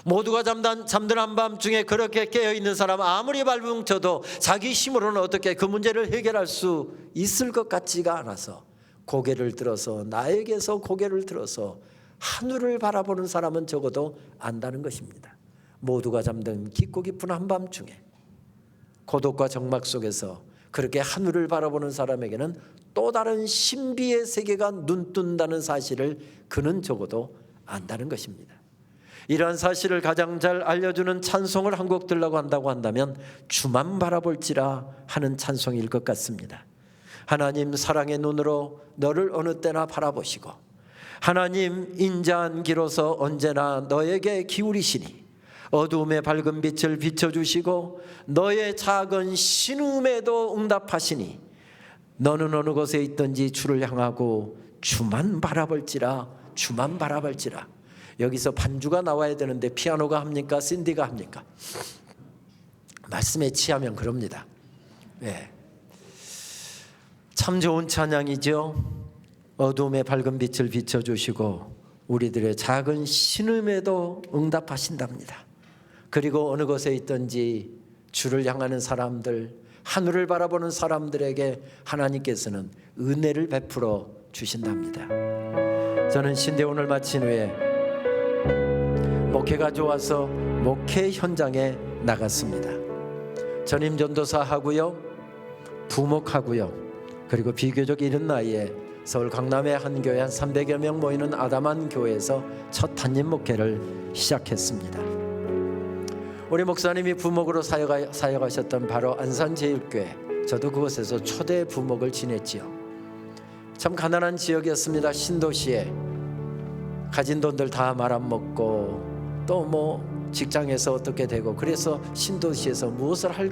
모두가 잠든 한밤중에 그렇게 깨어있는 사람, 아무리 발버둥쳐도 자기 힘으로는 어떻게 그 문제를 해결할 수 있을 것 같지가 않아서 고개를 들어서, 나에게서 고개를 들어서 하늘을 바라보는 사람은 적어도 안다는 것입니다. 모두가 잠든 깊고 깊은 한밤중에 고독과 정막 속에서 그렇게 하늘을 바라보는 사람에게는 또 다른 신비의 세계가 눈뜬다는 사실을 그는 적어도 안다는 것입니다. 이러한 사실을 가장 잘 알려주는 찬송을 한 곡 들라고 한다고 한다면 주만 바라볼지라 하는 찬송일 것 같습니다. 하나님 사랑의 눈으로 너를 어느 때나 바라보시고 하나님 인자한 기로서 언제나 너에게 기울이시니 어두움의 밝은 빛을 비춰주시고 너의 작은 신음에도 응답하시니 너는 어느 곳에 있든지 주를 향하고 주만 바라볼지라, 주만 바라볼지라. 여기서 반주가 나와야 되는데 피아노가 합니까? 신디가 합니까? 말씀에 취하면 그럽니다. 네. 참 좋은 찬양이죠. 어둠의 밝은 빛을 비춰주시고 우리들의 작은 신음에도 응답하신답니다. 그리고 어느 곳에 있든지 주를 향하는 사람들, 하늘을 바라보는 사람들에게 하나님께서는 은혜를 베풀어 주신답니다. 저는 신대원을 마친 후에 목회가 좋아서 목회 현장에 나갔습니다. 전임 전도사 하고요, 부목하고요, 그리고 비교적 이른 나이에 서울 강남의 한 교회 한 300여 명 모이는 아담한 교회에서 첫 단임 목회를 시작했습니다. 우리 목사님이 부목으로 사역하셨던 바로 안산제일교회, 저도 그곳에서 초대 부목을 지냈지요. 참 가난한 지역이었습니다. 신도시에 가진 돈들 다 말아먹고 또 뭐 직장에서 어떻게 되고, 그래서 신도시에서 무엇을 할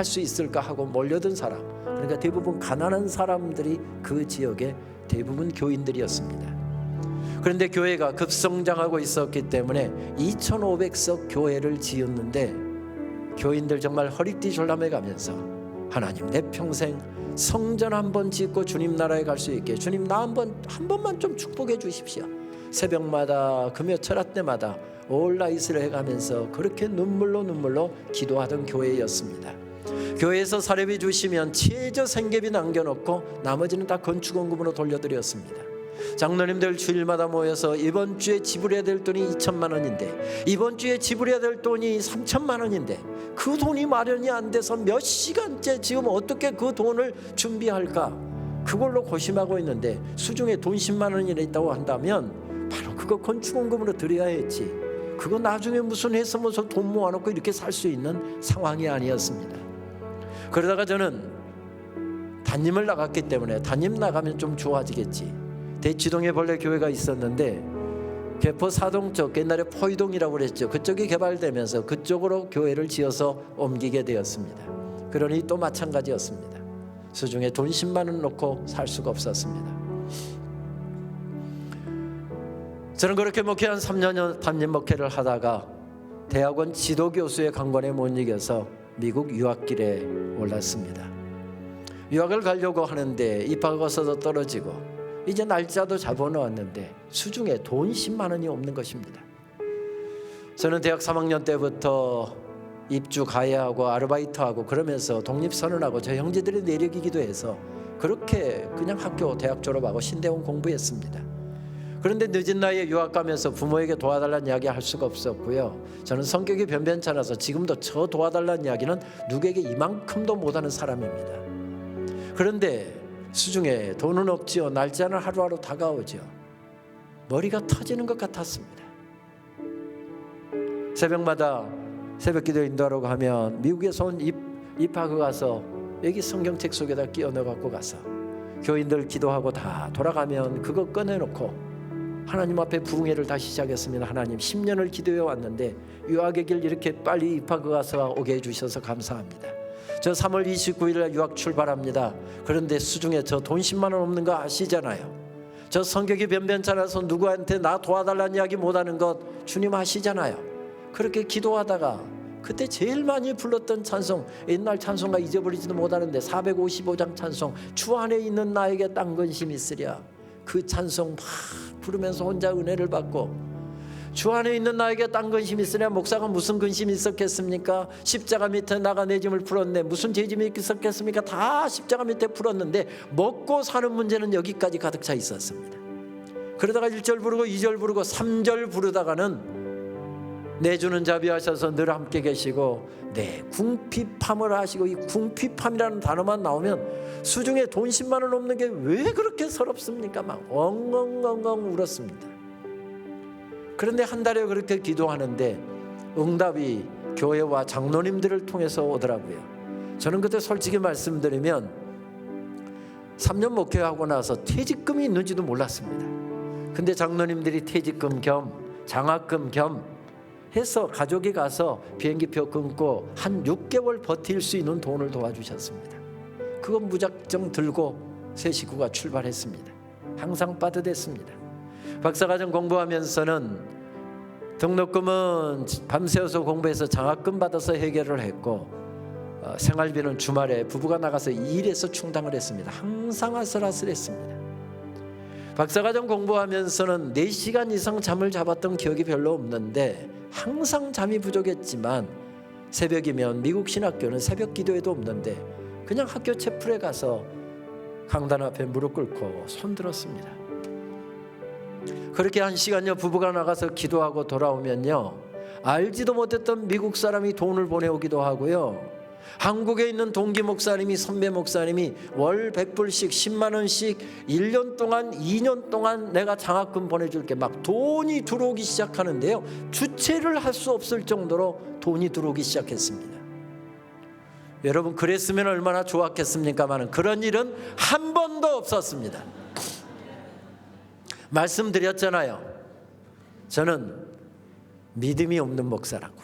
수 있을까 하고 몰려든 사람, 그러니까 대부분 가난한 사람들이 그 지역의 대부분 교인들이었습니다. 그런데 교회가 급성장하고 있었기 때문에 2,500석 교회를 지었는데 교인들 정말 허리띠 졸라매 가면서 하나님, 내 평생 성전 한번 짓고 주님 나라에 갈 수 있게 주님 나 한 번만 좀 축복해 주십시오. 새벽마다 금요 철학 때마다 올라이스를 해가면서 그렇게 눈물로 기도하던 교회였습니다. 교회에서 사례비 주시면 최저 생계비 남겨놓고 나머지는 다 건축원금으로 돌려드렸습니다. 장로님들 주일마다 모여서 이번 주에 지불해야 될 돈이 2천만 원인데, 이번 주에 지불해야 될 돈이 3천만 원인데 그 돈이 마련이 안 돼서 몇 시간째 지금 어떻게 그 돈을 준비할까, 그걸로 고심하고 있는데 수중에 돈 10만 원이나 있다고 한다면 바로 그거 건축원금으로 드려야 했지, 그거 나중에 무슨 해서 돈 모아놓고 이렇게 살 수 있는 상황이 아니었습니다. 그러다가 저는 담임을 나갔기 때문에 담임 나가면 좀 좋아지겠지, 대치동에 본래 교회가 있었는데 개포 사동 쪽, 옛날에 포이동이라고 그랬죠, 그쪽이 개발되면서 그쪽으로 교회를 지어서 옮기게 되었습니다. 그러니 또 마찬가지였습니다. 수중에 돈 10만 원 놓고 살 수가 없었습니다. 저는 그렇게 목회 한 3년 담임 목회를 하다가 대학원 지도교수의 강권에 못 이겨서 미국 유학길에 올랐습니다. 유학을 가려고 하는데 입학허가서도 떨어지고 이제 날짜도 잡아놓았는데 수중에 돈 10만 원이 없는 것입니다. 저는 대학 3학년 때부터 입주 가해하고 아르바이트하고 그러면서 독립선언하고 저 형제들의 내력이기도 해서 그렇게 그냥 학교 대학 졸업하고 신대원 공부했습니다. 그런데 늦은 나이에 유학 가면서 부모에게 도와달라는 이야기 할 수가 없었고요. 저는 성격이 변변찮아서 지금도 저 도와달라는 이야기는 누구에게 이만큼도 못하는 사람입니다. 그런데 수중에 돈은 없지요. 날짜는 하루하루 다가오죠. 머리가 터지는 것 같았습니다. 새벽마다 새벽기도 인도하러 가면 미국에서 온 입학을 가서 여기 성경책 속에다 끼워 넣어갖고 가서 교인들 기도하고 다 돌아가면 그거 꺼내놓고 하나님 앞에 부흥회를 다시 시작했습니다. 하나님, 10년을 기도해 왔는데 유학의 길 이렇게 빨리 입학을 가서 오게 해주셔서 감사합니다. 저 3월 29일 유학 출발합니다. 그런데 수중에 저 돈 10만 원 없는 거 아시잖아요. 저 성격이 변변찮아서 누구한테 나 도와달라는 이야기 못하는 것 주님 아시잖아요. 그렇게 기도하다가 그때 제일 많이 불렀던 찬송, 옛날 찬송가 잊어버리지도 못하는데 455장 찬송, 주 안에 있는 나에게 딴 근심이 있으랴, 그 찬송 막 부르면서 혼자 은혜를 받고, 주 안에 있는 나에게 딴 근심이 있으랴, 목사가 무슨 근심이 있었겠습니까? 십자가 밑에 나가 내 짐을 풀었네, 무슨 죄짐이 있었겠습니까? 다 십자가 밑에 풀었는데 먹고 사는 문제는 여기까지 가득 차 있었습니다. 그러다가 1절 부르고 2절 부르고 3절 부르다가는 내주는 자비하셔서 늘 함께 계시고 네 궁핍함을 하시고, 이 궁핍함이라는 단어만 나오면 수중에 돈 10만 원 없는 게 왜 그렇게 서럽습니까? 막 엉엉엉엉 울었습니다. 그런데 한 달에 그렇게 기도하는데 응답이 교회와 장로님들을 통해서 오더라고요. 저는 그때 솔직히 말씀드리면 3년 목회하고 나서 퇴직금이 있는지도 몰랐습니다. 근데 장로님들이 퇴직금 겸 장학금 겸 해서 가족이 가서 비행기표 끊고 한 6개월 버틸 수 있는 돈을 도와주셨습니다. 그건 무작정 들고 세 식구가 출발했습니다. 항상 빠듯했습니다. 박사과정 공부하면서는 등록금은 밤새워서 공부해서 장학금 받아서 해결을 했고, 생활비는 주말에 부부가 나가서 일해서 충당을 했습니다. 항상 아슬아슬했습니다. 박사과정 공부하면서는 4시간 이상 잠을 잡았던 기억이 별로 없는데 항상 잠이 부족했지만 새벽이면 미국 신학교는 새벽 기도회도 없는데 그냥 학교 채플에 가서 강단 앞에 무릎 꿇고 손 들었습니다. 그렇게 1시간여 부부가 나가서 기도하고 돌아오면요, 알지도 못했던 미국 사람이 돈을 보내오기도 하고요, 한국에 있는 동기 목사님이, 선배 목사님이 월 100불씩 10만 원씩 1년 동안 2년 동안 내가 장학금 보내줄게, 막 돈이 들어오기 시작하는데요, 주체를 할 수 없을 정도로 돈이 들어오기 시작했습니다. 여러분, 그랬으면 얼마나 좋았겠습니까마는 그런 일은 한 번도 없었습니다. 말씀드렸잖아요. 저는 믿음이 없는 목사라고.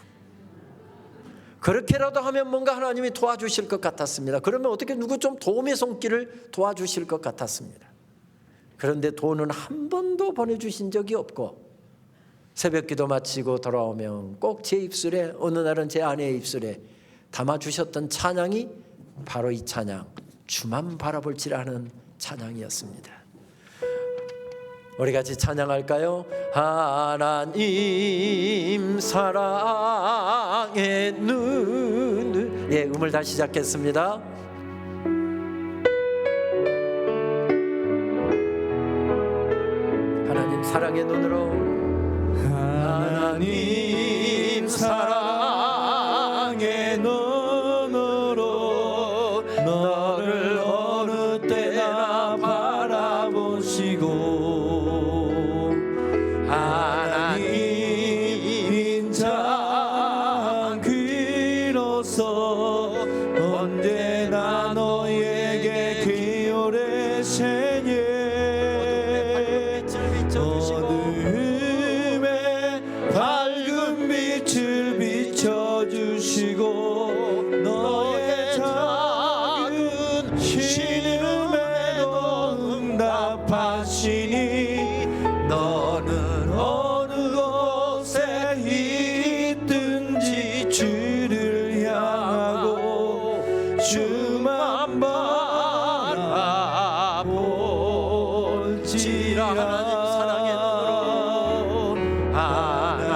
그렇게라도 하면 뭔가 하나님이 도와주실 것 같았습니다. 그러면 어떻게 누구 좀 도움의 손길을 도와주실 것 같았습니다. 그런데 돈은 한 번도 보내주신 적이 없고 새벽기도 마치고 돌아오면 꼭 제 입술에, 어느 날은 제 아내의 입술에 담아주셨던 찬양이 바로 이 찬양, 주만 바라볼지라는 찬양이었습니다. 우리 같이 찬양할까요? 하나님 사랑의 눈을, 예, 음을 다시 시작했습니다. 하나님 사랑의 눈으로, 하나님 사랑의 눈으로 너를 어느 때나 바라보시고 하나님 인자 귀로서 언제나 너에게 기울이시니 어둠에 밝은 빛을 비춰주시고 너의 작은 신음에도 응답하시니 너는 어느 곳에 있든지 주를 향하고 주만 바라볼지라.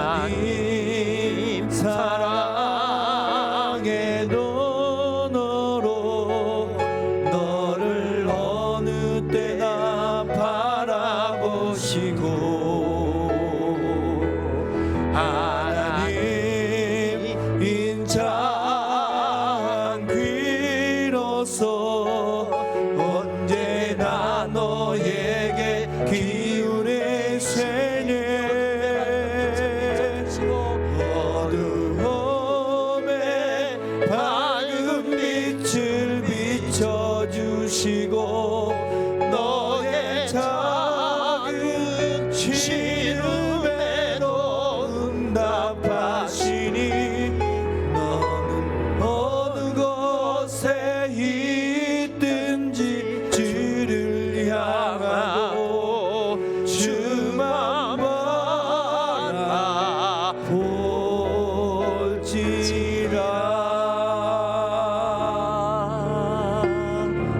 하나님 사랑의 눈으로 너를 어느 때나 바라보시고 하나님 인자한 귀로서 언제나 너에게 기울이시니 어두움에 밝은 빛을 비춰주시고 너의 작은 신음에도 응답하시니 너는 어느 곳에 있든지 주를 향하고 주만 바라볼지라.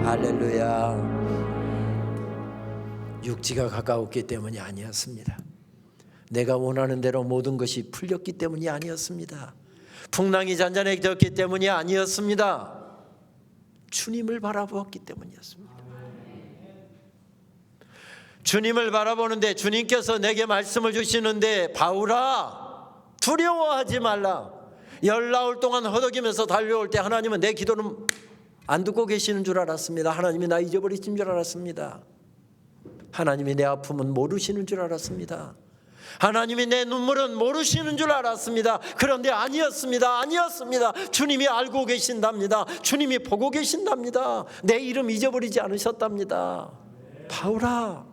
할렐루야. 육지가 가까웠기 때문이 아니었습니다. 내가 원하는 대로 모든 것이 풀렸기 때문이 아니었습니다. 풍랑이 잔잔해졌기 때문이 아니었습니다. 주님을 바라보았기 때문이었습니다. 주님을 바라보는데 주님께서 내게 말씀을 주시는데, 바울아 두려워하지 말라. 19 동안 허덕이면서 달려올 때 하나님은 내 기도는 안 듣고 계시는 줄 알았습니다. 하나님이 나 잊어버리신 줄 알았습니다. 하나님이 내 아픔은 모르시는 줄 알았습니다. 하나님이 내 눈물은 모르시는 줄 알았습니다. 그런데 아니었습니다. 아니었습니다. 주님이 알고 계신답니다. 주님이 보고 계신답니다. 내 이름 잊어버리지 않으셨답니다. 바울아,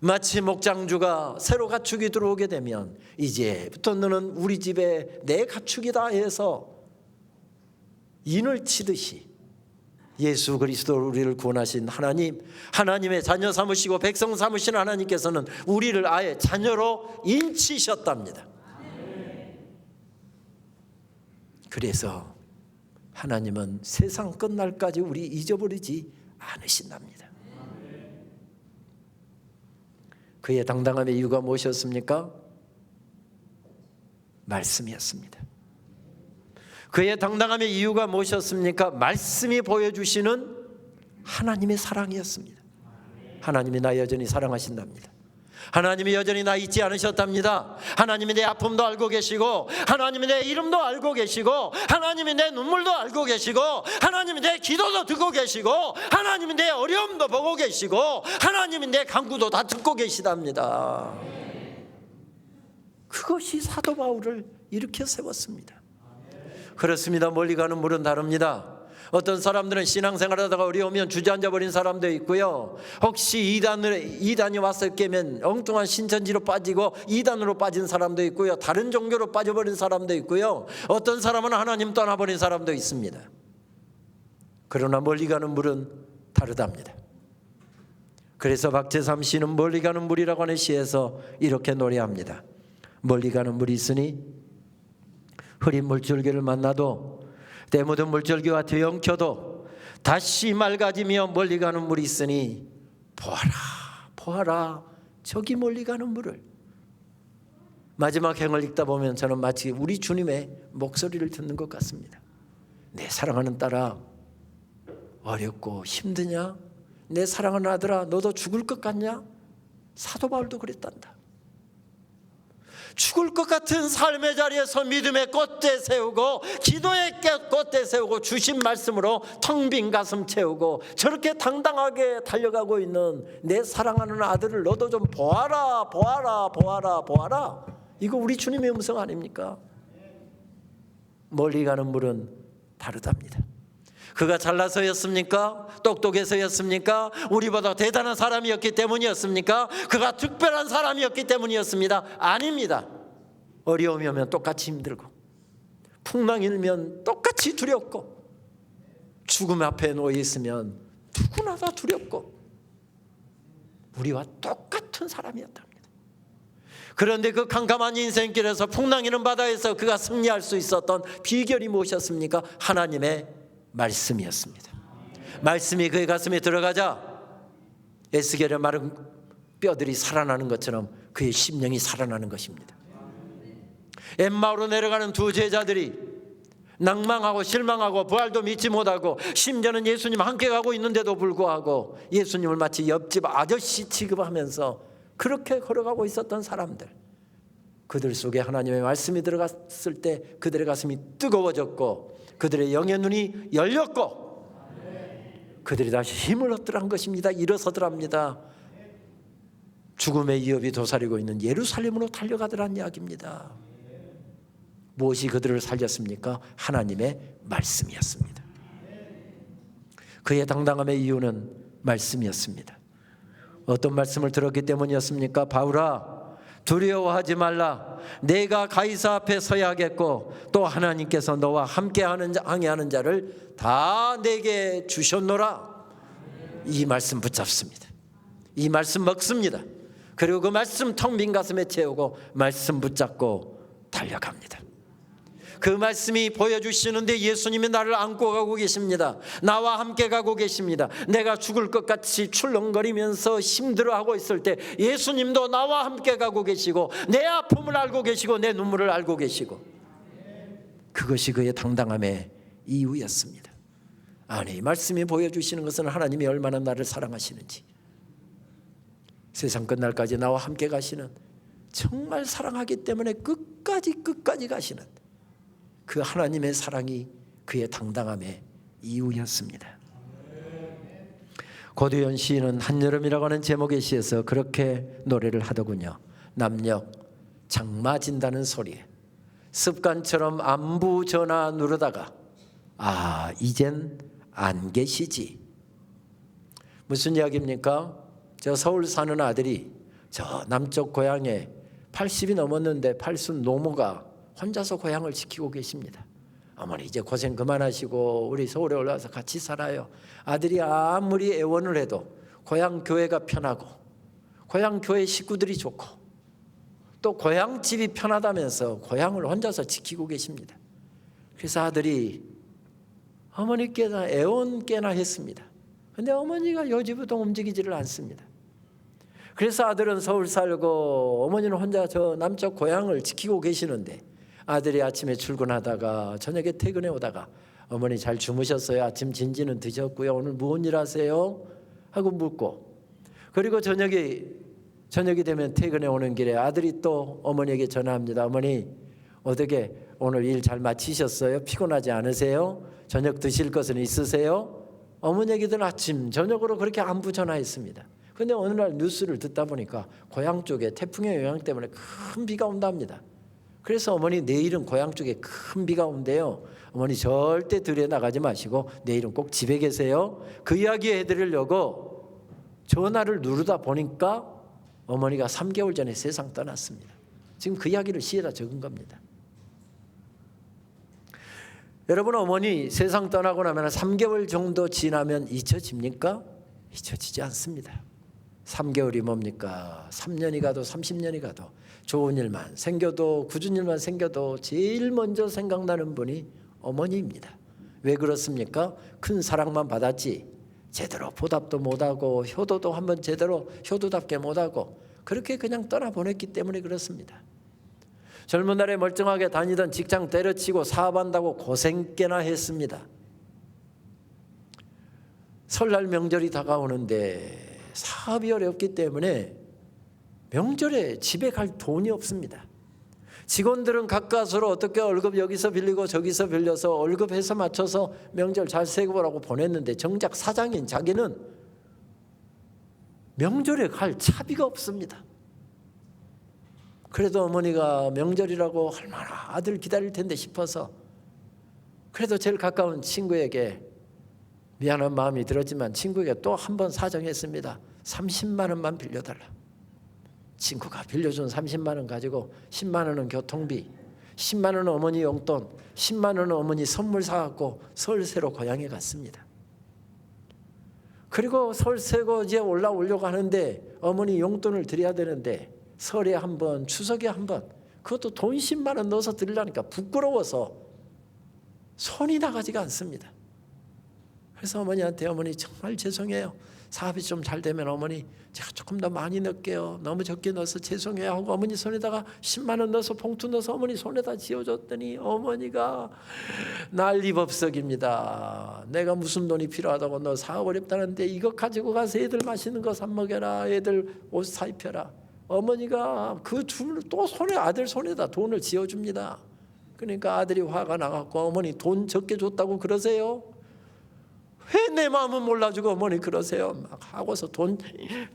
마치 목장주가 새로 가축이 들어오게 되면 이제부터 너는 우리 집에 내 가축이다 해서 인을 치듯이 예수 그리스도로 우리를 구원하신 하나님, 하나님의 자녀 삼으시고 백성 삼으신 하나님께서는 우리를 아예 자녀로 인치셨답니다. 그래서 하나님은 세상 끝날까지 우리 잊어버리지 않으신답니다. 그의 당당함의 이유가 무엇이었습니까? 말씀이었습니다. 그의 당당함의 이유가 무엇이었습니까? 말씀이 보여주시는 하나님의 사랑이었습니다. 하나님이 나 여전히 사랑하신답니다. 하나님이 여전히 나 잊지 않으셨답니다. 하나님이 내 아픔도 알고 계시고, 하나님이 내 이름도 알고 계시고, 하나님이 내 눈물도 알고 계시고, 하나님이 내 기도도 듣고 계시고, 하나님이 내 어려움도 보고 계시고, 하나님이 내 간구도 다 듣고 계시답니다. 그것이 사도 바울을 일으켜 세웠습니다. 그렇습니다. 멀리 가는 물은 다릅니다. 어떤 사람들은 신앙생활하다가 어려우면 주저앉아 버린 사람도 있고요. 혹시 이단이 와서 깨면 엉뚱한 신천지로 빠지고 이단으로 빠진 사람도 있고요. 다른 종교로 빠져버린 사람도 있고요. 어떤 사람은 하나님 떠나버린 사람도 있습니다. 그러나 멀리 가는 물은 다르답니다. 그래서 박재삼 씨는 멀리 가는 물이라고 하는 시에서 이렇게 노래합니다. 멀리 가는 물이 있으니 흐린 물줄기를 만나도 때 묻은 물줄기와 뒤엉켜도 다시 맑아지며 멀리 가는 물이 있으니 보아라 보아라 저기 멀리 가는 물을. 마지막 행을 읽다 보면 저는 마치 우리 주님의 목소리를 듣는 것 같습니다. 내 사랑하는 딸아, 어렵고 힘드냐? 내 사랑하는 아들아, 너도 죽을 것 같냐? 사도 바울도 그랬단다. 죽을 것 같은 삶의 자리에서 믿음의 꽃대 세우고, 기도의 꽃대 세우고, 주신 말씀으로 텅 빈 가슴 채우고, 저렇게 당당하게 달려가고 있는 내 사랑하는 아들을 너도 좀 보아라 보아라 보아라 보아라. 이거 우리 주님의 음성 아닙니까? 멀리 가는 물은 다르답니다. 그가 잘나서였습니까? 똑똑해서였습니까? 우리보다 대단한 사람이었기 때문이었습니까? 그가 특별한 사람이었기 때문이었습니다. 아닙니다. 어려움이 오면 똑같이 힘들고, 풍랑이 일면 똑같이 두렵고, 죽음 앞에 놓여 있으면 누구나 다 두렵고, 우리와 똑같은 사람이었답니다. 그런데 그 캄캄한 인생길에서, 풍랑이는 바다에서 그가 승리할 수 있었던 비결이 무엇이었습니까? 하나님의 말씀이었습니다. 말씀이 그의 가슴에 들어가자 에스겔의 마른 뼈들이 살아나는 것처럼 그의 심령이 살아나는 것입니다. 엠마오로 내려가는 두 제자들이 낭망하고 실망하고 부활도 믿지 못하고, 심지어는 예수님 함께 가고 있는데도 불구하고 예수님을 마치 옆집 아저씨 취급하면서 그렇게 걸어가고 있었던 사람들, 그들 속에 하나님의 말씀이 들어갔을 때 그들의 가슴이 뜨거워졌고, 그들의 영의 눈이 열렸고, 그들이 다시 힘을 얻더란 것입니다. 일어서더랍니다. 죽음의 위협이 도사리고 있는 예루살렘으로 달려가더란 이야기입니다. 무엇이 그들을 살렸습니까? 하나님의 말씀이었습니다. 그의 당당함의 이유는 말씀이었습니다. 어떤 말씀을 들었기 때문이었습니까? 바울아, 두려워하지 말라. 내가 가이사 앞에 서야겠고, 또 하나님께서 너와 항해하는 자를 다 내게 주셨노라. 이 말씀 붙잡습니다. 이 말씀 먹습니다. 그리고 그 말씀 텅 빈 가슴에 채우고 말씀 붙잡고 달려갑니다. 그 말씀이 보여주시는데 예수님이 나를 안고 가고 계십니다. 나와 함께 가고 계십니다. 내가 죽을 것 같이 출렁거리면서 힘들어하고 있을 때 예수님도 나와 함께 가고 계시고, 내 아픔을 알고 계시고, 내 눈물을 알고 계시고, 그것이 그의 당당함의 이유였습니다. 아니, 이 말씀이 보여주시는 것은 하나님이 얼마나 나를 사랑하시는지, 세상 끝날까지 나와 함께 가시는, 정말 사랑하기 때문에 끝까지 가시는 그 하나님의 사랑이 그의 당당함의 이유였습니다. 고도현 시인은 한여름이라고 하는 제목의 시에서 그렇게 노래를 하더군요. 남녘 장마 진다는 소리에 습관처럼 안부 전화 누르다가 아, 이젠 안 계시지. 무슨 이야기입니까? 저 서울 사는 아들이 저 남쪽 고향에 80이 넘었는데 팔순 노모가 혼자서 고향을 지키고 계십니다. 어머니 이제 고생 그만하시고 우리 서울에 올라와서 같이 살아요. 아들이 아무리 애원을 해도 고향 교회가 편하고 고향 교회 식구들이 좋고 또 고향 집이 편하다면서 고향을 혼자서 지키고 계십니다. 그래서 아들이 어머니께나 애원께나 했습니다. 근데 어머니가 요지부동 움직이지를 않습니다. 그래서 아들은 서울 살고 어머니는 혼자 저 남쪽 고향을 지키고 계시는데, 아들이 아침에 출근하다가 저녁에 퇴근해 오다가 어머니 잘 주무셨어요? 아침 진지는 드셨고요? 오늘 무슨 일 하세요? 하고 묻고, 그리고 저녁이 되면 퇴근해 오는 길에 아들이 또 어머니에게 전화합니다. 어머니 어떻게 오늘 일 잘 마치셨어요? 피곤하지 않으세요? 저녁 드실 것은 있으세요? 어머니에게는 아침 저녁으로 그렇게 안부 전화했습니다. 그런데 어느 날 뉴스를 듣다 보니까 고향 쪽에 태풍의 영향 때문에 큰 비가 온답니다. 그래서 어머니 내일은 고향 쪽에 큰 비가 온대요. 어머니 절대 들에 나가지 마시고 내일은 꼭 집에 계세요. 그 이야기 해드리려고 전화를 누르다 보니까 어머니가 3개월 전에 세상 떠났습니다. 지금 그 이야기를 시에다 적은 겁니다. 여러분, 어머니 세상 떠나고 나면 3개월 정도 지나면 잊혀집니까? 잊혀지지 않습니다. 3개월이 뭡니까? 3년이 가도 30년이 가도 좋은 일만 생겨도 굳은 일만 생겨도 제일 먼저 생각나는 분이 어머니입니다. 왜 그렇습니까? 큰 사랑만 받았지 제대로 보답도 못하고 효도도 한번 제대로 효도답게 못하고 그렇게 그냥 떠나보냈기 때문에 그렇습니다. 젊은 날에 멀쩡하게 다니던 직장 때려치고 사업한다고 고생 꽤나 했습니다. 설날 명절이 다가오는데 사업이 어렵기 때문에 명절에 집에 갈 돈이 없습니다. 직원들은 가까스로 어떻게 월급 여기서 빌리고 저기서 빌려서 월급해서 맞춰서 명절 잘 세고라고 보냈는데, 정작 사장인 자기는 명절에 갈 차비가 없습니다. 그래도 어머니가 명절이라고 얼마나 아들 기다릴 텐데 싶어서 그래도 제일 가까운 친구에게 미안한 마음이 들었지만 친구에게 또 한 번 사정했습니다. 30만 원만 빌려달라. 친구가 빌려준 30만 원 가지고 10만 원은 교통비, 10만 원은 어머니 용돈, 10만 원은 어머니 선물 사갖고 설세로 고향에 갔습니다. 그리고 설세고 이제 올라오려고 하는데 어머니 용돈을 드려야 되는데 설에 한 번, 추석에 한 번, 그것도 돈 10만 원 넣어서 드리려니까 부끄러워서 손이 나가지가 않습니다. 그래서 어머니한테 어머니 정말 죄송해요. 사업이 좀 잘 되면 어머니 제가 조금 더 많이 넣을게요. 너무 적게 넣어서 죄송해요 하고 어머니 손에다가 10만 원 넣어서 봉투 넣어서 어머니 손에다 쥐어줬더니 어머니가 난리법석입니다. 내가 무슨 돈이 필요하다고 너 사업 어렵다는데 이거 가지고 가서 애들 맛있는 거 사 먹여라. 애들 옷 사 입혀라. 어머니가 그 돈을 또 아들 손에다 돈을 쥐어줍니다. 그러니까 아들이 화가 나갖고 어머니 돈 적게 줬다고 그러세요? 왜 내 마음은 몰라주고 어머니 그러세요? 막 하고서 돈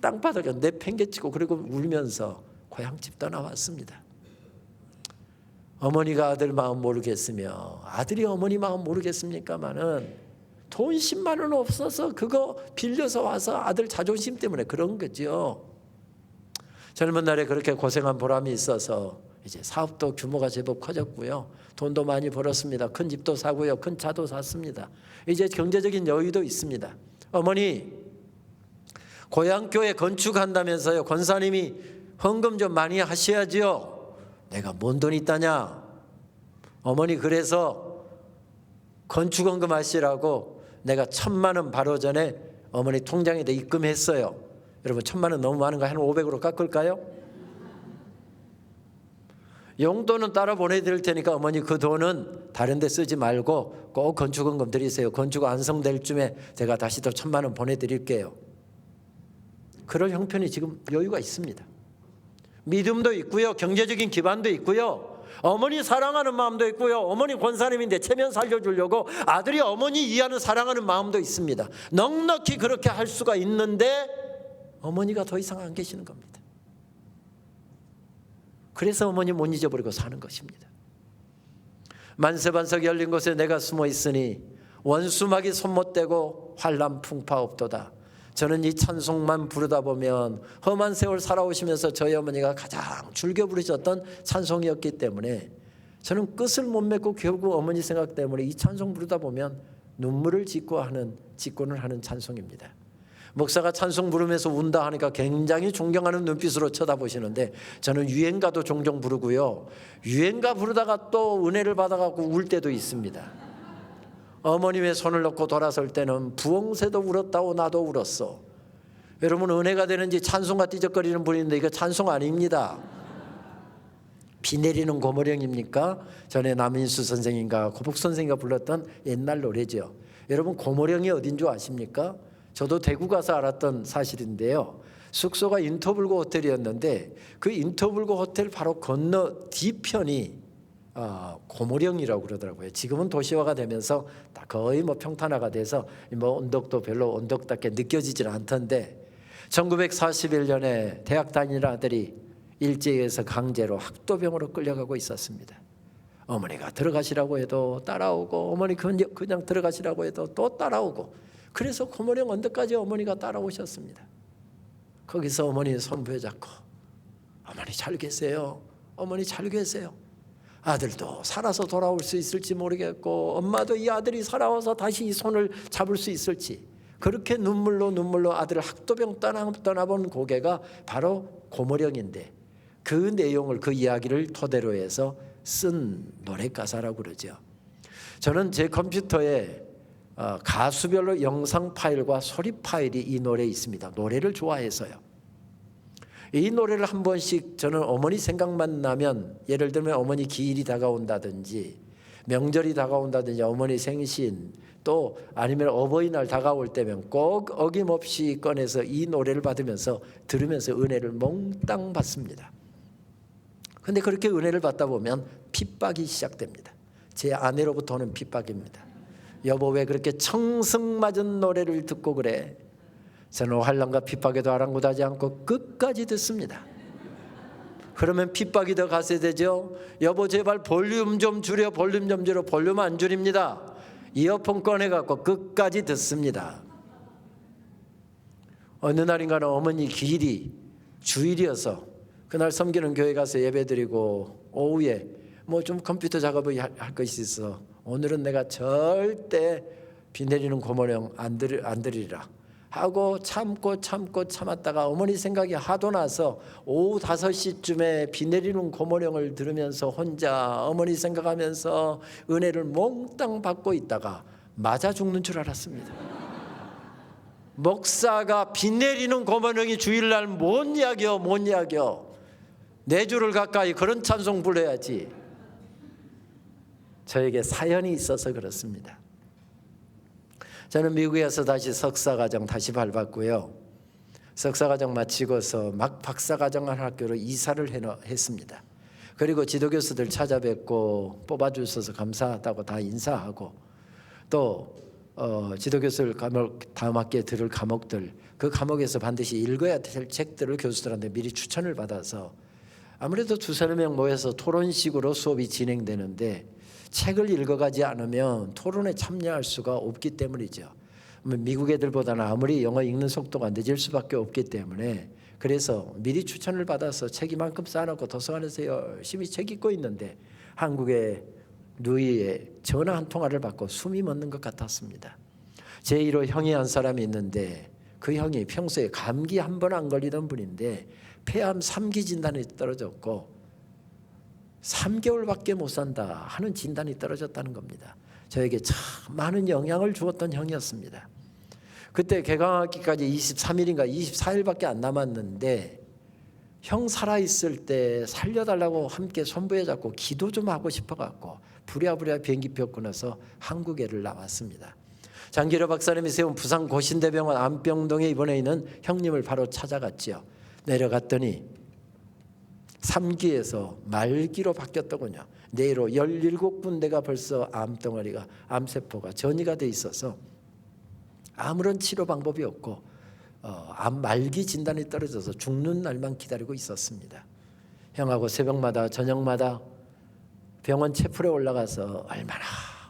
땅바닥에 내팽개치고 그리고 울면서 고향집 떠나왔습니다. 어머니가 아들 마음 모르겠으며 아들이 어머니 마음 모르겠습니까마는 돈 10만 원 없어서 그거 빌려서 와서 아들 자존심 때문에 그런 거죠. 젊은 날에 그렇게 고생한 보람이 있어서 이제 사업도 규모가 제법 커졌고요. 돈도 많이 벌었습니다. 큰 집도 사고요. 큰 차도 샀습니다. 이제 경제적인 여유도 있습니다. 어머니 고향교회 건축한다면서요. 권사님이 헌금 좀 많이 하셔야지요. 내가 뭔 돈이 있다냐. 어머니 그래서 건축헌금 하시라고 내가 1,000만 원 바로 전에 어머니 통장에다 입금했어요. 여러분 1,000만 원 너무 많은가? 한 500으로 깎을까요? 용돈은 따로 보내드릴 테니까 어머니 그 돈은 다른 데 쓰지 말고 꼭 건축헌금 드리세요. 건축 완성될 쯤에 제가 다시 또 1,000만 원 보내드릴게요. 그럴 형편이 지금 여유가 있습니다. 믿음도 있고요. 경제적인 기반도 있고요. 어머니 사랑하는 마음도 있고요. 어머니 권사님인데 체면 살려주려고 아들이 어머니 이해하는 사랑하는 마음도 있습니다. 넉넉히 그렇게 할 수가 있는데 어머니가 더 이상 안 계시는 겁니다. 그래서 어머니 못 잊어버리고 사는 것입니다. 만세반석 열린 곳에 내가 숨어 있으니 원수막이 손 못 대고 환란 풍파 없도다. 저는 이 찬송만 부르다 보면 험한 세월 살아오시면서 저희 어머니가 가장 즐겨 부르셨던 찬송이었기 때문에 저는 끝을 못 맺고 결국 어머니 생각 때문에 이 찬송 부르다 보면 눈물을 짓고는 하는 찬송입니다. 목사가 찬송 부르면서 운다 하니까 굉장히 존경하는 눈빛으로 쳐다보시는데 저는 유행가도 종종 부르고요. 유행가 부르다가 또 은혜를 받아갖고 울 때도 있습니다. 어머님의 손을 놓고 돌아설 때는 부엉새도 울었다고 나도 울었어. 여러분, 은혜가 되는지 찬송가 띠적거리는 분인데 이거 찬송 아닙니다. 비 내리는 고모령입니까? 전에 남인수 선생님과 고복 선생님과 불렀던 옛날 노래죠. 여러분, 고모령이 어딘 줄 아십니까? 저도 대구 가서 알았던 사실인데요. 숙소가 인터블고 호텔이었는데 그 인터블고 호텔 바로 건너 뒤편이 고모령이라고 그러더라고요. 지금은 도시화가 되면서 거의 평탄화가 돼서 언덕도 별로 언덕답게 느껴지질 않던데 1941년에 대학 다니는 아들이 일제에서 강제로 학도병으로 끌려가고 있었습니다. 어머니가 들어가시라고 해도 따라오고 어머니 그냥 들어가시라고 해도 또 따라오고, 그래서 고모령 언덕까지 어머니가 따라오셨습니다. 거기서 어머니 손 부여잡고 어머니 잘 계세요. 어머니 잘 계세요. 아들도 살아서 돌아올 수 있을지 모르겠고 엄마도 이 아들이 살아와서 다시 이 손을 잡을 수 있을지, 그렇게 눈물로 아들을 학도병 떠나본 고개가 바로 고모령인데 그 내용을, 그 이야기를 토대로 해서 쓴 노래 가사라고 그러죠. 저는 제 컴퓨터에 가수별로 영상 파일과 소리 파일이 이 노래에 있습니다. 노래를 좋아해서요. 이 노래를 한 번씩 저는 어머니 생각만 나면, 예를 들면 어머니 기일이 다가온다든지 명절이 다가온다든지 어머니 생신, 또 아니면 어버이날 다가올 때면 꼭 어김없이 꺼내서 이 노래를 받으면서 들으면서 은혜를 몽땅 받습니다. 그런데 그렇게 은혜를 받다 보면 핍박이 시작됩니다. 제 아내로부터 오는 핍박입니다. 여보 왜 그렇게 청승맞은 노래를 듣고 그래? 저는 환난과 핍박에도 아랑곳하지 않고 끝까지 듣습니다. 그러면 핍박이 더 가세되죠. 여보 제발 볼륨 좀 줄여, 볼륨 좀 줄여. 볼륨 안 줄입니다. 이어폰 꺼내갖고 끝까지 듣습니다. 어느 날인가는 어머니 기일이 주일이어서 그날 섬기는 교회 가서 예배드리고 오후에 좀 컴퓨터 작업을 할 것이 있어 오늘은 내가 절대 비 내리는 고모령 안 들으리라 하고 참았다가 어머니 생각이 하도 나서 오후 5시쯤에 비 내리는 고모령을 들으면서 혼자 어머니 생각하면서 은혜를 몽땅 받고 있다가 맞아 죽는 줄 알았습니다. 목사가 비 내리는 고모령이 주일날 뭔 이야기여. 4주를 가까이 그런 찬송 불러야지. 저에게 사연이 있어서 그렇습니다. 저는 미국에서 다시 석사과정 다시 밟았고요. 석사과정 마치고서 막 박사과정 학교로 이사를 했습니다. 그리고 지도교수들 찾아뵙고 뽑아주셔서 감사하다고 다 인사하고, 또 지도교수들 다음 학기에 들을 과목들, 그 과목에서 반드시 읽어야 될 책들을 교수들한테 미리 추천을 받아서 아무래도 2-3명 모여서 토론식으로 수업이 진행되는데 책을 읽어가지 않으면 토론에 참여할 수가 없기 때문이죠. 미국 애들보다는 아무리 영어 읽는 속도가 늦을 수밖에 없기 때문에, 그래서 미리 추천을 받아서 책 이만큼 쌓아놓고 도서관에서 열심히 책 읽고 있는데 한국의 누이의 전화 한 통화를 받고 숨이 멎는 것 같았습니다. 제1호 형이 한 사람이 있는데 그 형이 평소에 감기 한 번 안 걸리던 분인데 폐암 3기 진단이 떨어졌고 3개월밖에 못 산다 하는 진단이 떨어졌다는 겁니다. 저에게 참 많은 영향을 주었던 형이었습니다. 그때 개강하기까지 23일인가 24일밖에 안 남았는데 형 살아있을 때 살려달라고 함께 손부에 잡고 기도 좀 하고 싶어갖고 부랴부랴 비행기표 끊어서 한국에를 나왔습니다. 장기로 박사님이 세운 부산 고신대병원 안병동에 입원해 있는 형님을 바로 찾아갔지요. 내려갔더니 3기에서 말기로 바뀌었더군요. 뇌로 17군데가 벌써 암덩어리가, 암세포가 전이가 돼 있어서 아무런 치료 방법이 없고 암 말기 진단이 떨어져서 죽는 날만 기다리고 있었습니다. 형하고 새벽마다 저녁마다 병원 채플에 올라가서 얼마나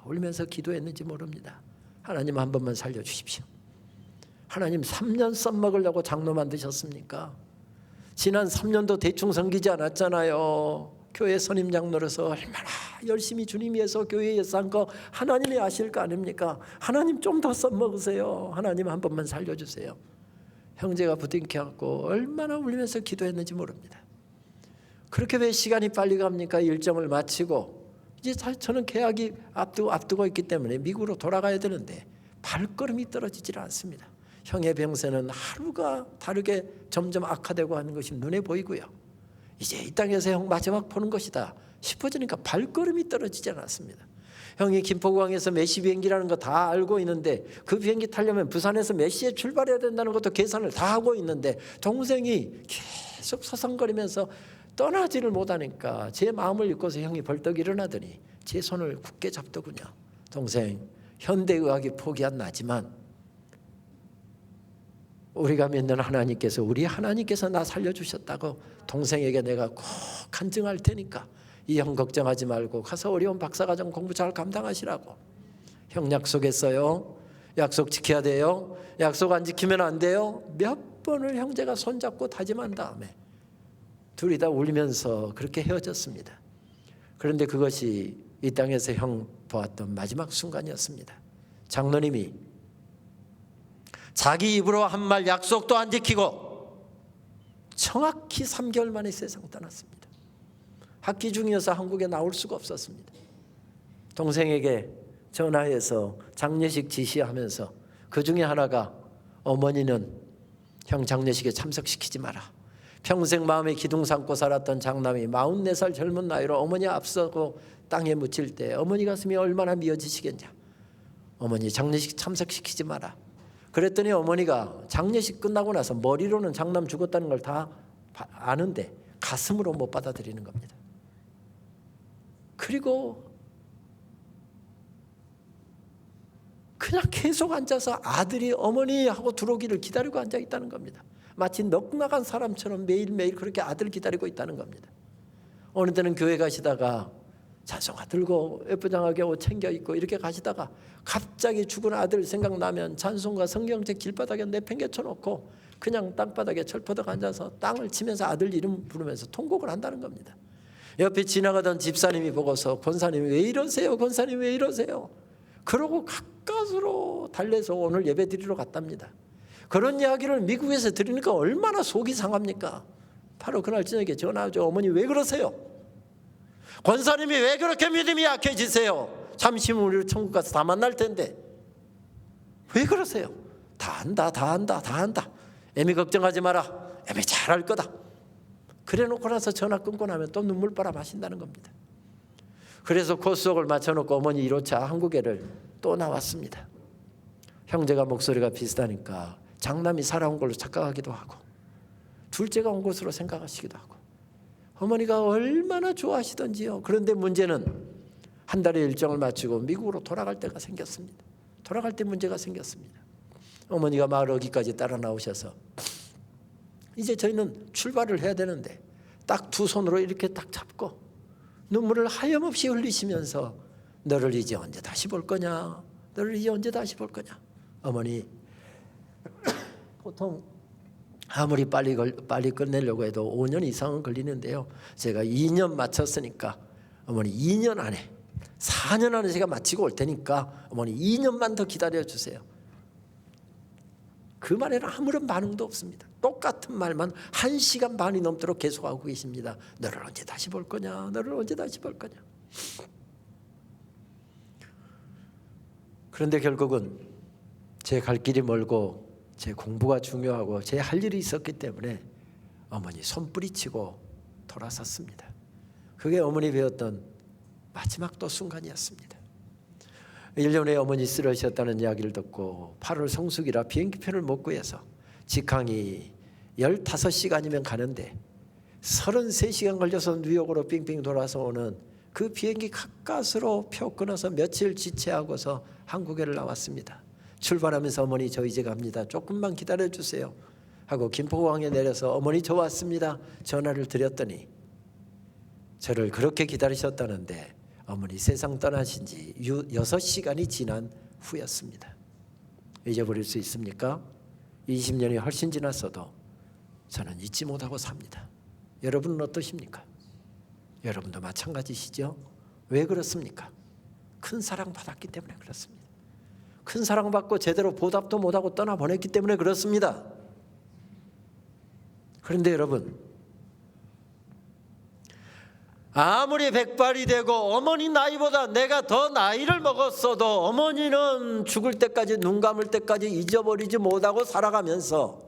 울면서 기도했는지 모릅니다. 하나님 한 번만 살려주십시오. 하나님 3년 썸먹으려고 장로 만드셨습니까? 지난 3년도 대충 섬기지 않았잖아요. 교회 선임 장로로서 얼마나 열심히 주님 위해서 교회에 산 거 하나님이 아실 거 아닙니까? 하나님 좀 더 썸먹으세요. 하나님 한 번만 살려주세요. 형제가 부둥켜갖고 얼마나 울면서 기도했는지 모릅니다. 그렇게 왜 시간이 빨리 갑니까? 일정을 마치고 이제 저는 계약이 앞두고 있기 때문에 미국으로 돌아가야 되는데 발걸음이 떨어지질 않습니다. 형의 병세는 하루가 다르게 점점 악화되고 하는 것이 눈에 보이고요. 이제 이 땅에서 형 마지막 보는 것이다 싶어지니까 발걸음이 떨어지지 않았습니다. 형이 김포공항에서 몇 시 비행기라는 거 다 알고 있는데 그 비행기 타려면 부산에서 몇 시에 출발해야 된다는 것도 계산을 다 하고 있는데 동생이 계속 서성거리면서 떠나지를 못하니까 제 마음을 읽고서 형이 벌떡 일어나더니 제 손을 굳게 잡더군요. 동생, 현대의학이 포기 안 나지만 우리가 믿는 하나님께서 우리 하나님께서 나 살려주셨다고 동생에게 내가 꼭 간증할 테니까 이 형 걱정하지 말고 가서 어려운 박사과정 공부 잘 감당하시라고. 형 약속했어요. 약속 지켜야 돼요. 약속 안 지키면 안 돼요. 몇 번을 형제가 손잡고 다짐한 다음에 둘이 다 울면서 그렇게 헤어졌습니다. 그런데 그것이 이 땅에서 형 보았던 마지막 순간이었습니다. 장로님이 자기 입으로 한 말 약속도 안 지키고 정확히 3개월 만에 세상 떠났습니다. 학기 중이어서 한국에 나올 수가 없었습니다. 동생에게 전화해서 장례식 지시하면서 그 중에 하나가 어머니는 형 장례식에 참석시키지 마라. 평생 마음에 기둥 삼고 살았던 장남이 44살 젊은 나이로 어머니 앞서고 땅에 묻힐 때 어머니 가슴이 얼마나 미어지시겠냐. 어머니 장례식 참석시키지 마라. 그랬더니 어머니가 장례식 끝나고 나서 머리로는 장남 죽었다는 걸 다 아는데 가슴으로 못 받아들이는 겁니다. 그리고 그냥 계속 앉아서 아들이 어머니 하고 들어오기를 기다리고 앉아 있다는 겁니다. 마치 넉나간 사람처럼 매일매일 그렇게 아들 기다리고 있다는 겁니다. 어느 때는 교회 가시다가 찬송가 들고 예쁘장하게 옷 챙겨 입고 이렇게 가시다가 갑자기 죽은 아들 생각나면 찬송가 성경책 길바닥에 내팽개쳐 놓고 그냥 땅바닥에 철퍼덕 앉아서 땅을 치면서 아들 이름 부르면서 통곡을 한다는 겁니다. 옆에 지나가던 집사님이 보고서 권사님이 왜 이러세요? 권사님 왜 이러세요? 그러고 가까스로 달래서 오늘 예배 드리러 갔답니다. 그런 이야기를 미국에서 들으니까 얼마나 속이 상합니까? 바로 그날 저녁에 전화하죠. 어머니 왜 그러세요? 권사님이 왜 그렇게 믿음이 약해지세요? 잠시 후면 우리 천국 가서 다 만날 텐데 왜 그러세요? 다 안다. 애미 걱정하지 마라. 애미 잘할 거다. 그래 놓고 나서 전화 끊고 나면 또 눈물바라 마신다는 겁니다. 그래서 코스옥을 맞춰놓고 어머니 1호차 한국에를 또 나왔습니다. 형제가 목소리가 비슷하니까 장남이 살아온 걸로 착각하기도 하고 둘째가 온 것으로 생각하시기도 하고 어머니가 얼마나 좋아하시던지요. 그런데 문제는 한 달의 일정을 마치고 미국으로 돌아갈 때가 생겼습니다. 돌아갈 때 문제가 생겼습니다. 어머니가 마을 어귀까지 따라 나오셔서 이제 저희는 출발을 해야 되는데 딱 두 손으로 이렇게 딱 잡고 눈물을 하염없이 흘리시면서 너를 이제 언제 다시 볼 거냐? 너를 이제 언제 다시 볼 거냐? 어머니 보통 아무리 빨리 끝내려고 해도 5년 이상은 걸리는데요. 제가 2년 마쳤으니까 어머니 2년 안에 4년 안에 제가 마치고 올 테니까 어머니 2년만 더 기다려주세요. 그 말에는 아무런 반응도 없습니다. 똑같은 말만 1시간 반이 넘도록 계속하고 계십니다. 너를 언제 다시 볼 거냐? 너를 언제 다시 볼 거냐? 그런데 결국은 제 갈 길이 멀고 제 공부가 중요하고 제 할 일이 있었기 때문에 어머니 손뿌리치고 돌아섰습니다. 그게 어머니 배웠던 마지막 또 순간이었습니다. 1년 후에 어머니 쓰러지셨다는 이야기를 듣고 8월 성수기라 비행기표를 못 구해서 직항이 15시간이면 가는데 33시간 걸려서 뉴욕으로 빙빙 돌아서 오는 그 비행기 가까스로 표 끊어서 며칠 지체하고서 한국에를 나왔습니다. 출발하면서 어머니 저 이제 갑니다. 조금만 기다려주세요 하고 김포공항에 내려서 어머니 저 왔습니다 전화를 드렸더니 저를 그렇게 기다리셨다는데 어머니 세상 떠나신 지 6시간이 지난 후였습니다. 잊어버릴 수 있습니까? 20년이 훨씬 지났어도 저는 잊지 못하고 삽니다. 여러분은 어떠십니까? 여러분도 마찬가지시죠? 왜 그렇습니까? 큰 사랑 받았기 때문에 그렇습니다. 큰 사랑 받고 제대로 보답도 못하고 떠나보냈기 때문에 그렇습니다. 그런데 여러분 아무리 백발이 되고 어머니 나이보다 내가 더 나이를 먹었어도 어머니는 죽을 때까지, 눈 감을 때까지 잊어버리지 못하고 살아가면서,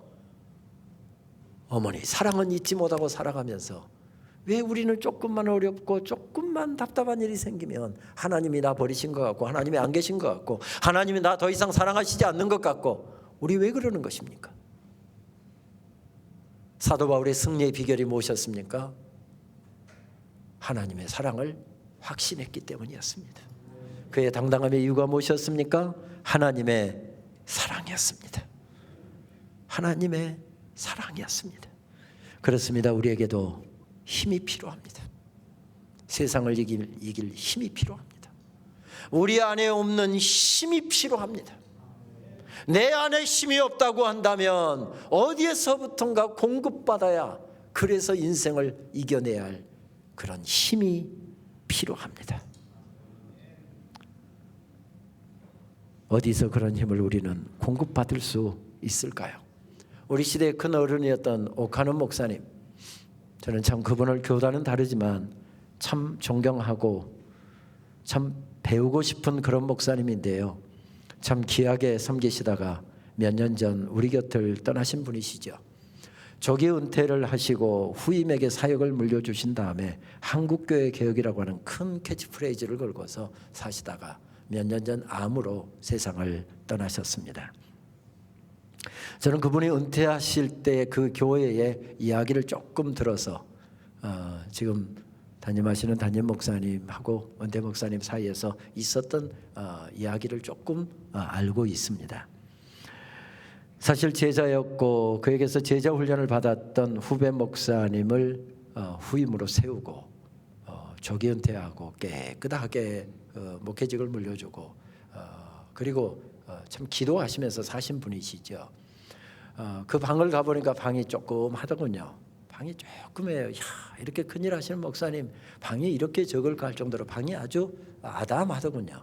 어머니 사랑은 잊지 못하고 살아가면서, 왜 우리는 조금만 어렵고 조금만 답답한 일이 생기면 하나님이 나 버리신 것 같고, 하나님이 안 계신 것 같고, 하나님이 나 더 이상 사랑하시지 않는 것 같고, 우리 왜 그러는 것입니까? 사도 바울의 승리의 비결이 무엇이었습니까? 하나님의 사랑을 확신했기 때문이었습니다. 그의 당당함의 이유가 무엇이었습니까? 하나님의 사랑이었습니다. 하나님의 사랑이었습니다. 그렇습니다. 우리에게도 힘이 필요합니다. 세상을 이길 힘이 필요합니다. 우리 안에 없는 힘이 필요합니다. 내 안에 힘이 없다고 한다면 어디에서부턴가 공급받아야, 그래서 인생을 이겨내야 할 그런 힘이 필요합니다. 어디서 그런 힘을 우리는 공급받을 수 있을까요? 우리 시대의 큰 어른이었던 오카노 목사님, 저는 참 그분을 교단은 다르지만 참 존경하고 참 배우고 싶은 그런 목사님인데요, 참 귀하게 섬기시다가 몇 년 전 우리 곁을 떠나신 분이시죠. 조기 은퇴를 하시고 후임에게 사역을 물려주신 다음에 한국교회 개혁이라고 하는 큰 캐치프레이즈를 걸고서 사시다가 몇 년 전 암으로 세상을 떠나셨습니다. 저는 그분이 은퇴하실 때 그 교회의 이야기를 조금 들어서 지금 담임하시는 담임 목사님하고 원대 목사님 사이에서 있었던 이야기를 조금 알고 있습니다. 사실 제자였고 그에게서 제자 훈련을 받았던 후배 목사님을 후임으로 세우고 조기 은퇴하고 깨끗하게 목회직을 물려주고 그리고 참 기도하시면서 사신 분이시죠. 그 방을 가보니까 방이 조금 하더군요. 방이 조금해요. 이렇게 큰일 하시는 목사님 방이 이렇게 적을까 할 정도로 방이 아주 아담하더군요.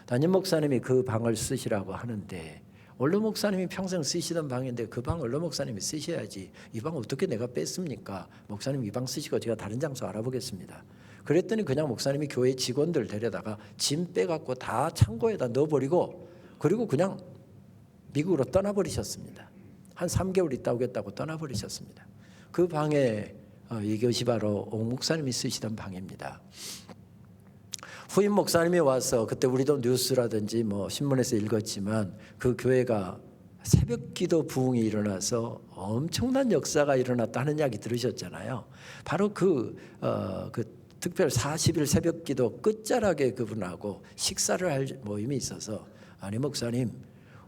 담임 목사님이 그 방을 쓰시라고 하는데, 원로 목사님이 평생 쓰시던 방인데 그 방 원로 목사님이 쓰셔야지, 이 방 어떻게 내가 뺐습니까? 목사님 이 방 쓰시고 제가 다른 장소 알아보겠습니다. 그랬더니 그냥 목사님이 교회 직원들 데려다가 짐 빼갖고 다 창고에다 넣어버리고, 그리고 그냥 미국으로 떠나버리셨습니다. 한 3개월 있다 오겠다고 떠나버리셨습니다. 그 방에 이것이 바로 옥 목사님이 쓰시던 방입니다. 후임 목사님이 와서, 그때 우리도 뉴스라든지 뭐 신문에서 읽었지만 그 교회가 새벽기도 부흥이 일어나서 엄청난 역사가 일어났다는 이야기 들으셨잖아요. 바로 그 특별 40일 새벽기도 끝자락에 그분하고 식사를 할 모임이 있어서, 아니 목사님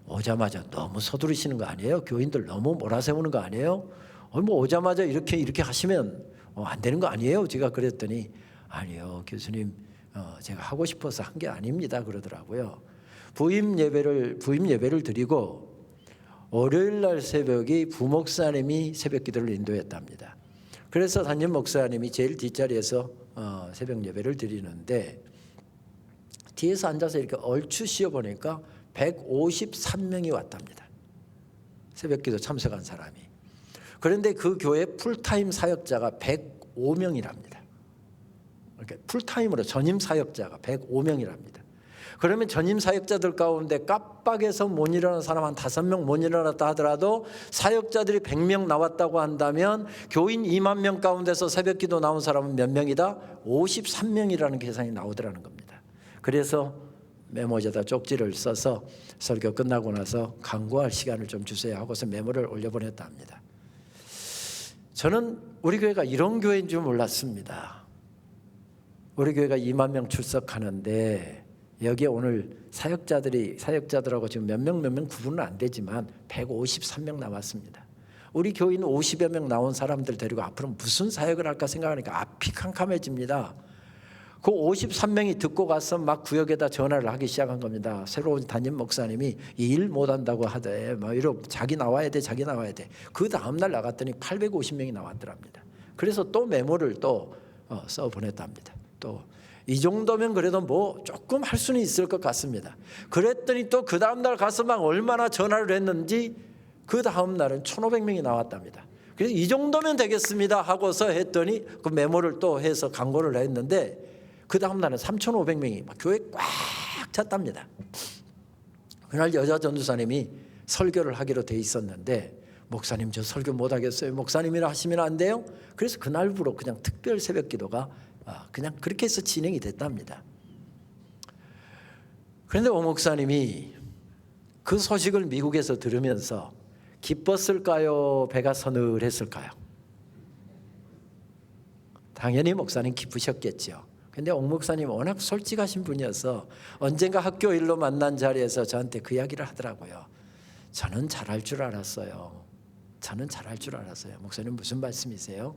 오자마자 너무 서두르시는 거 아니에요? 교인들 너무 몰아세우는 거 아니에요? 뭐 오자마자 이렇게 하시면 안 되는 거 아니에요? 제가 그랬더니 아니요 교수님, 제가 하고 싶어서 한 게 아닙니다 그러더라고요. 부임 예배를 드리고 월요일 날 새벽이 부목사님이 새벽 기도를 인도했답니다. 그래서 담임 목사님이 제일 뒷자리에서 새벽 예배를 드리는데, 뒤에서 앉아서 이렇게 얼추 씌어보니까 153명이 왔답니다. 새벽 기도 참석한 사람이. 그런데 그 교회 풀타임 사역자가 105명이랍니다. 이렇게 풀타임으로 전임 사역자가 105명이랍니다. 그러면 전임 사역자들 가운데 깜빡해서 못 일어나는 사람 한 5명 못 일어났다 하더라도 사역자들이 100명 나왔다고 한다면 교인 2만 명 가운데서 새벽기도 나온 사람은 몇 명이다? 53명이라는 계산이 나오더라는 겁니다. 그래서 메모지에다 쪽지를 써서 설교 끝나고 나서 강구할 시간을 좀 주세요 하고서 메모를 올려보냈다 합니다. 저는 우리 교회가 이런 교회인 줄 몰랐습니다. 우리 교회가 2만 명 출석하는데 여기에 오늘 사역자들하고 지금 몇 명 구분은 안 되지만 153명 나왔습니다. 우리 교인 50여 명 나온 사람들 데리고 앞으로 무슨 사역을 할까 생각하니까 앞이 캄캄해집니다. 그 53명이 듣고 가서 막 구역에다 전화를 하기 시작한 겁니다. 새로운 담임 목사님이 일 못한다고 하대. 뭐 이러 자기 나와야 돼. 그 다음날 나갔더니 850명이 나왔더랍니다. 그래서 또 메모를 또 써 보냈답니다. 또 이 정도면 그래도 뭐 조금 할 수는 있을 것 같습니다. 그랬더니 또 그 다음날 가서 막 얼마나 전화를 했는지 그 다음날은 1,500명이 나왔답니다. 그래서 이 정도면 되겠습니다 하고서 했더니 그 메모를 또 해서 광고를 했는데 그 다음 날은 3,500명이 막 교회 꽉 찼답니다. 그날 여자 전도사님이 설교를 하기로 돼 있었는데 목사님 저 설교 못 하겠어요. 목사님이라 하시면 안 돼요. 그래서 그날부로 그냥 특별 새벽 기도가 그냥 그렇게 해서 진행이 됐답니다. 그런데 오 목사님이 그 소식을 미국에서 들으면서 기뻤을까요? 배가 서늘했을까요? 당연히 목사님 기쁘셨겠죠. 근데 옥 목사님 워낙 솔직하신 분이어서 언젠가 학교 일로 만난 자리에서 저한테 그 이야기를 하더라고요. 저는 잘할 줄 알았어요. 저는 잘할 줄 알았어요. 목사님 무슨 말씀이세요?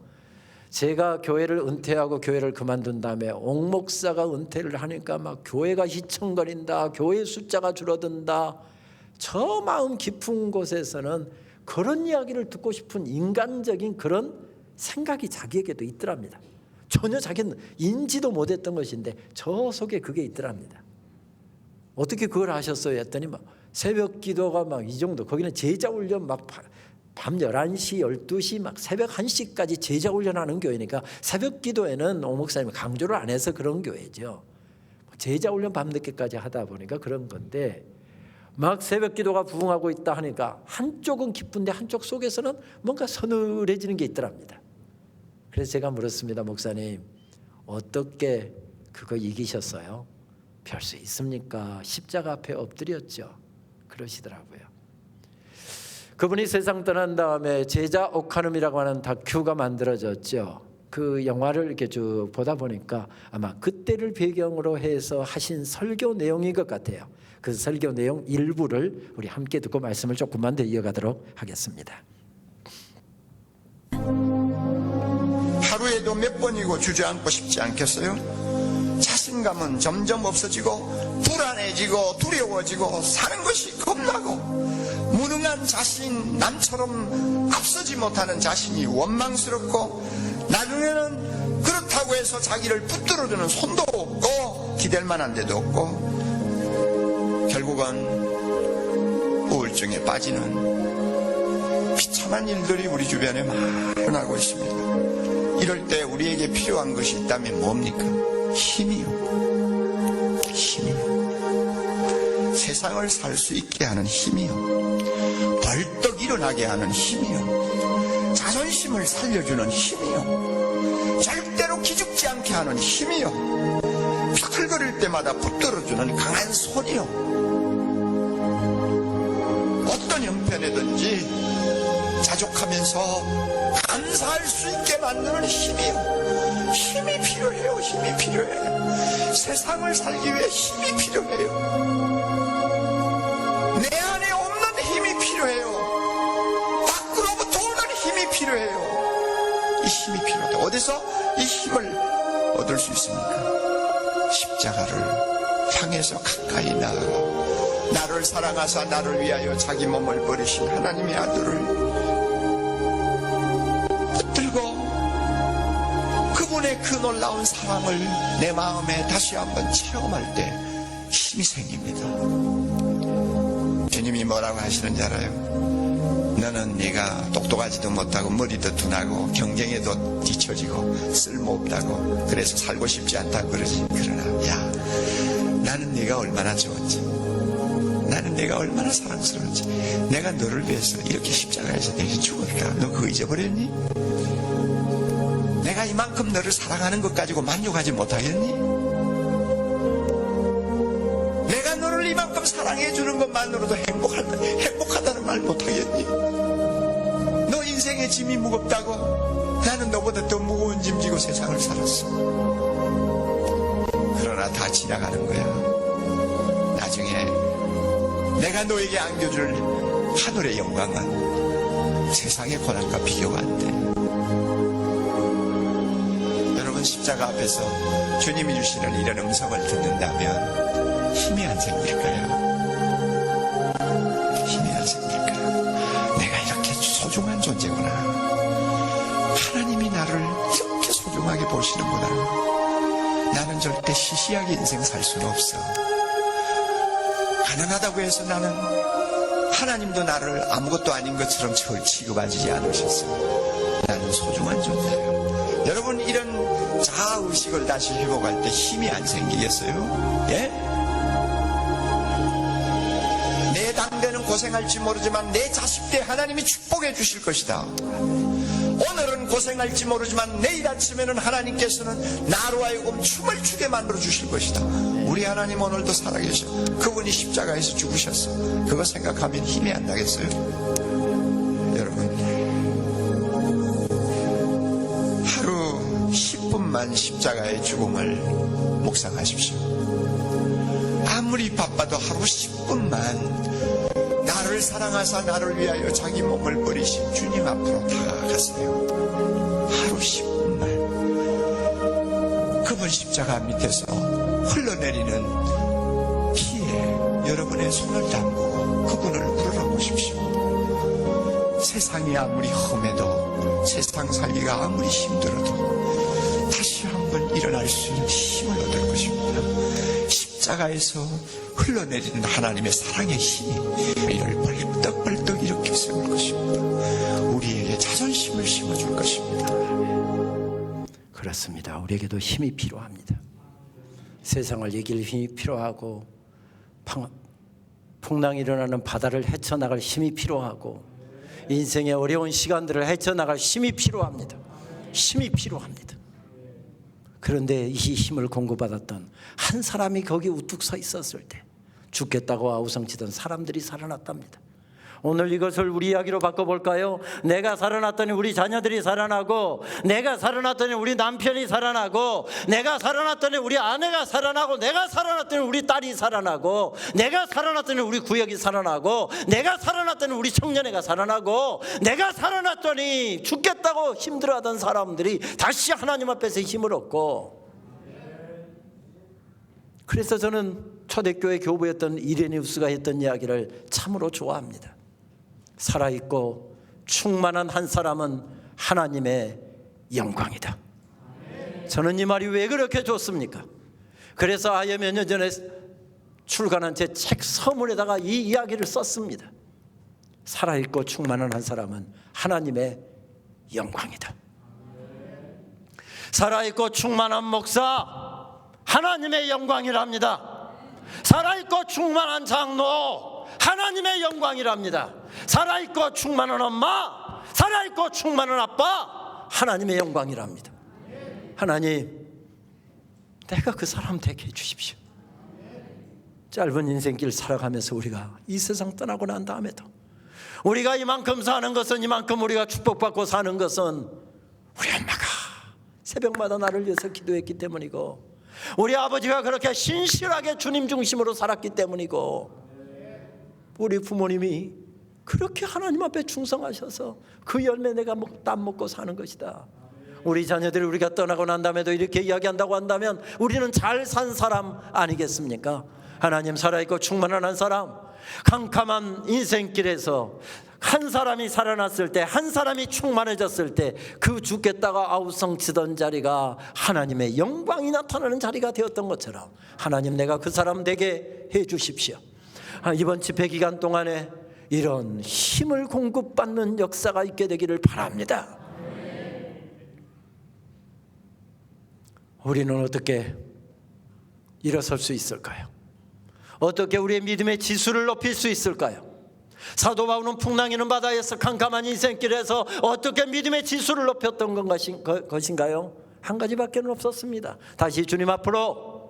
제가 교회를 은퇴하고 교회를 그만둔 다음에 옥 목사가 은퇴를 하니까 막 교회가 희청거린다. 교회 숫자가 줄어든다. 저 마음 깊은 곳에서는 그런 이야기를 듣고 싶은 인간적인 그런 생각이 자기에게도 있더랍니다. 전혀 자기는 인지도 못했던 것인데 저 속에 그게 있더랍니다. 어떻게 그걸 아셨어요? 했더니 막 새벽 기도가 막 이 정도, 거기는 제자 훈련 막 밤 11시, 12시 막 새벽 1시까지 제자 훈련하는 교회니까 새벽 기도에는 오 목사님이 강조를 안 해서 그런 교회죠. 제자 훈련 밤늦게까지 하다 보니까 그런 건데 막 새벽 기도가 부흥하고 있다 하니까 한쪽은 기쁜데 한쪽 속에서는 뭔가 서늘해지는 게 있더랍니다. 그래서 제가 물었습니다. 목사님 어떻게 그거 이기셨어요? 별 수 있습니까? 십자가 앞에 엎드렸죠. 그러시더라고요. 그분이 세상 떠난 다음에 제자 오카눔이라고 하는 다큐가 만들어졌죠. 그 영화를 이렇게 쭉 보다 보니까 아마 그때를 배경으로 해서 하신 설교 내용인 것 같아요. 그 설교 내용 일부를 우리 함께 듣고 말씀을 조금만 더 이어가도록 하겠습니다. 하루에도 몇 번이고 주저앉고 싶지 않겠어요? 자신감은 점점 없어지고 불안해지고 두려워지고 사는 것이 겁나고 무능한 자신, 남처럼 앞서지 못하는 자신이 원망스럽고 나중에는 그렇다고 해서 자기를 붙들어주는 손도 없고 기댈 만한 데도 없고 결국은 우울증에 빠지는 비참한 일들이 우리 주변에 많이 있습니다. 이럴 때 우리에게 필요한 것이 있다면 뭡니까? 힘이요. 힘이요. 세상을 살 수 있게 하는 힘이요. 벌떡 일어나게 하는 힘이요. 자존심을 살려주는 힘이요. 절대로 기죽지 않게 하는 힘이요. 펴글거릴 때마다 붙들어주는 강한 손이요. 어떤 형편이든지 자족하면서 감사할 수 있게 만드는 힘이요. 힘이 필요해요. 힘이 필요해. 세상을 살기 위해 힘이 필요해요. 내 안에 없는 힘이 필요해요. 밖으로부터 오는 힘이 필요해요. 이 힘이 필요하다. 어디서 이 힘을 얻을 수 있습니까? 십자가를 향해서 가까이 나아가 나를 사랑하사 나를 위하여 자기 몸을 버리신 하나님의 아들을 그분의 그 놀라운 사랑을 내 마음에 다시 한번 체험할 때 힘이 생깁니다. 주님이 뭐라고 하시는지 알아요? 너는 네가 똑똑하지도 못하고 머리도 둔하고 경쟁에도 뒤처지고 쓸모없다고 그래서 살고 싶지 않다고 그러지. 그러나 야, 나는 네가 얼마나 좋은지, 나는 내가 얼마나 사랑스러운지, 내가 너를 위해서 이렇게 십자가에서 대신 죽었다. 너 그거 잊어버렸니? 내가 이만큼 너를 사랑하는 것 가지고 만족하지 못하겠니? 내가 너를 이만큼 사랑해주는 것만으로도 행복하다는 말 못하겠니? 너 인생의 짐이 무겁다고 나는 너보다 더 무거운 짐 지고 세상을 살았어. 그러나 다 지나가는 거야. 나중에 내가 너에게 안겨줄 하늘의 영광은 세상의 고난과 비교가 안 돼. 십자가 앞에서 주님이 주시는 이런 음성을 듣는다면 힘이 안 생길까요? 힘이 안 생길까요? 내가 이렇게 소중한 존재구나. 하나님이 나를 이렇게 소중하게 보시는구나. 나는 절대 시시하게 인생 살 수는 없어. 가난하다고 해서 나는 하나님도 나를 아무것도 아닌 것처럼 취급하지 않으셨어요. 나는 소중한 존재예요. 여러분, 이런 자아의식을 다시 회복할 때 힘이 안 생기겠어요? 예? 내 당대는 고생할지 모르지만 내 자식 때 하나님이 축복해 주실 것이다. 오늘은 고생할지 모르지만 내일 아침에는 하나님께서는 나로 하여금 춤을 추게 만들어 주실 것이다. 우리 하나님 오늘도 살아계셔. 그분이 십자가에서 죽으셨어. 그거 생각하면 힘이 안 나겠어요? 여러분, 하루 10분만 십자가의 죽음을 묵상하십시오. 아무리 바빠도 하루 10분만 나를 사랑하사 나를 위하여 자기 몸을 버리신 주님 앞으로 다가가세요. 하루 10분만 그분 십자가 밑에서 흘러내리는 피에 여러분의 손을 담고 그분을 우러러보십시오. 세상이 아무리 험해도 세상 살기가 아무리 힘들어도 다시 한번 일어날 수 있는 힘을 얻을 것입니다. 십자가에서 흘러내리는 하나님의 사랑의 힘이 우리를 벌떡벌떡 일으켜 세울 것입니다. 우리에게 자존심을 심어줄 것입니다. 그렇습니다. 우리에게도 힘이 필요합니다. 세상을 이길 힘이 필요하고 풍랑이 일어나는 바다를 헤쳐나갈 힘이 필요하고 인생의 어려운 시간들을 헤쳐나갈 힘이 필요합니다. 힘이 필요합니다. 그런데 이 힘을 공급받았던 한 사람이 거기 우뚝 서 있었을 때 죽겠다고 아우성치던 사람들이 살아났답니다. 오늘 이것을 우리 이야기로 바꿔볼까요? 내가 살아났더니 우리 자녀들이 살아나고, 내가 살아났더니 우리 남편이 살아나고, 내가 살아났더니 우리 아내가 살아나고, 내가 살아났더니 우리 딸이 살아나고, 내가 살아났더니 우리 구역이 살아나고, 내가 살아났더니 우리 청년회가 살아나고, 내가 살아났더니 죽겠다고 힘들어하던 사람들이 다시 하나님 앞에서 힘을 얻고. 그래서 저는 초대교회 교부였던 이레니우스가 했던 이야기를 참으로 좋아합니다. 살아있고 충만한 한 사람은 하나님의 영광이다. 저는 이 말이 왜 그렇게 좋습니까? 그래서 아예 몇 년 전에 출간한 제 책 서문에다가 이 이야기를 썼습니다. 살아있고 충만한 한 사람은 하나님의 영광이다. 살아있고 충만한 목사, 하나님의 영광이랍니다. 살아있고 충만한 장로, 하나님의 영광이랍니다. 살아있고 충만한 엄마, 살아있고 충만한 아빠, 하나님의 영광이랍니다. 하나님, 내가 그 사람 되게 해주십시오. 짧은 인생길 살아가면서 우리가 이 세상 떠나고 난 다음에도 우리가 이만큼 사는 것은, 이만큼 우리가 축복받고 사는 것은 우리 엄마가 새벽마다 나를 위해서 기도했기 때문이고, 우리 아버지가 그렇게 신실하게 주님 중심으로 살았기 때문이고, 우리 부모님이 그렇게 하나님 앞에 충성하셔서 그 열매 내가 땀 먹고 사는 것이다. 우리 자녀들이 우리가 떠나고 난 다음에도 이렇게 이야기한다고 한다면 우리는 잘 산 사람 아니겠습니까? 하나님, 살아있고 충만한 한 사람, 캄캄한 인생길에서 한 사람이 살아났을 때, 한 사람이 충만해졌을 때 그 죽겠다가 아우성치던 자리가 하나님의 영광이 나타나는 자리가 되었던 것처럼, 하나님, 내가 그 사람 되게 해 주십시오. 이번 집회 기간 동안에 이런 힘을 공급받는 역사가 있게 되기를 바랍니다. 우리는 어떻게 일어설 수 있을까요? 어떻게 우리의 믿음의 지수를 높일 수 있을까요? 사도 바울은 풍랑이는 바다에서 캄캄한 인생길에서 어떻게 믿음의 지수를 높였던 것인가요? 한 가지밖에 없었습니다. 다시 주님 앞으로,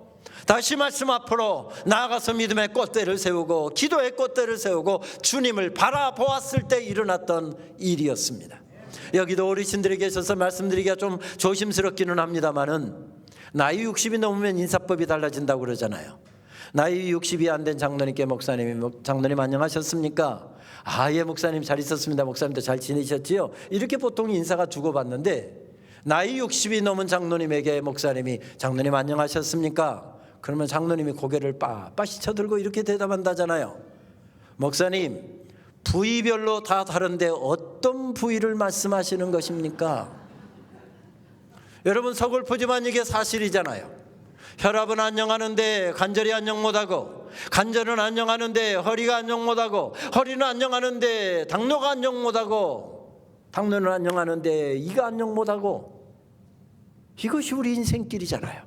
다시 말씀 앞으로 나아가서 믿음의 꽃대를 세우고 기도의 꽃대를 세우고 주님을 바라보았을 때 일어났던 일이었습니다. 여기도 어르신들이 계셔서 말씀드리기가 좀 조심스럽기는 합니다만은, 나이 60이 넘으면 인사법이 달라진다고 그러잖아요. 나이 60이 안 된 장로님께 장로님 안녕하셨습니까? 예, 목사님 잘 있었습니다. 목사님도 잘 지내셨지요? 이렇게 보통 인사가 주고받는데, 나이 60이 넘은 장로님에게 목사님이 장로님 안녕하셨습니까? 그러면 장로님이 고개를 빳빳이 쳐들고 이렇게 대답한다잖아요. 목사님, 부위별로 다 다른데 어떤 부위를 말씀하시는 것입니까? 여러분, 서글프지만 이게 사실이잖아요. 혈압은 안녕하는데 관절이 안녕 못하고, 관절은 안녕하는데 허리가 안녕 못하고, 허리는 안녕하는데 당뇨가 안녕 못하고, 당뇨는 안녕하는데 이가 안녕 못하고, 이것이 우리 인생길이잖아요.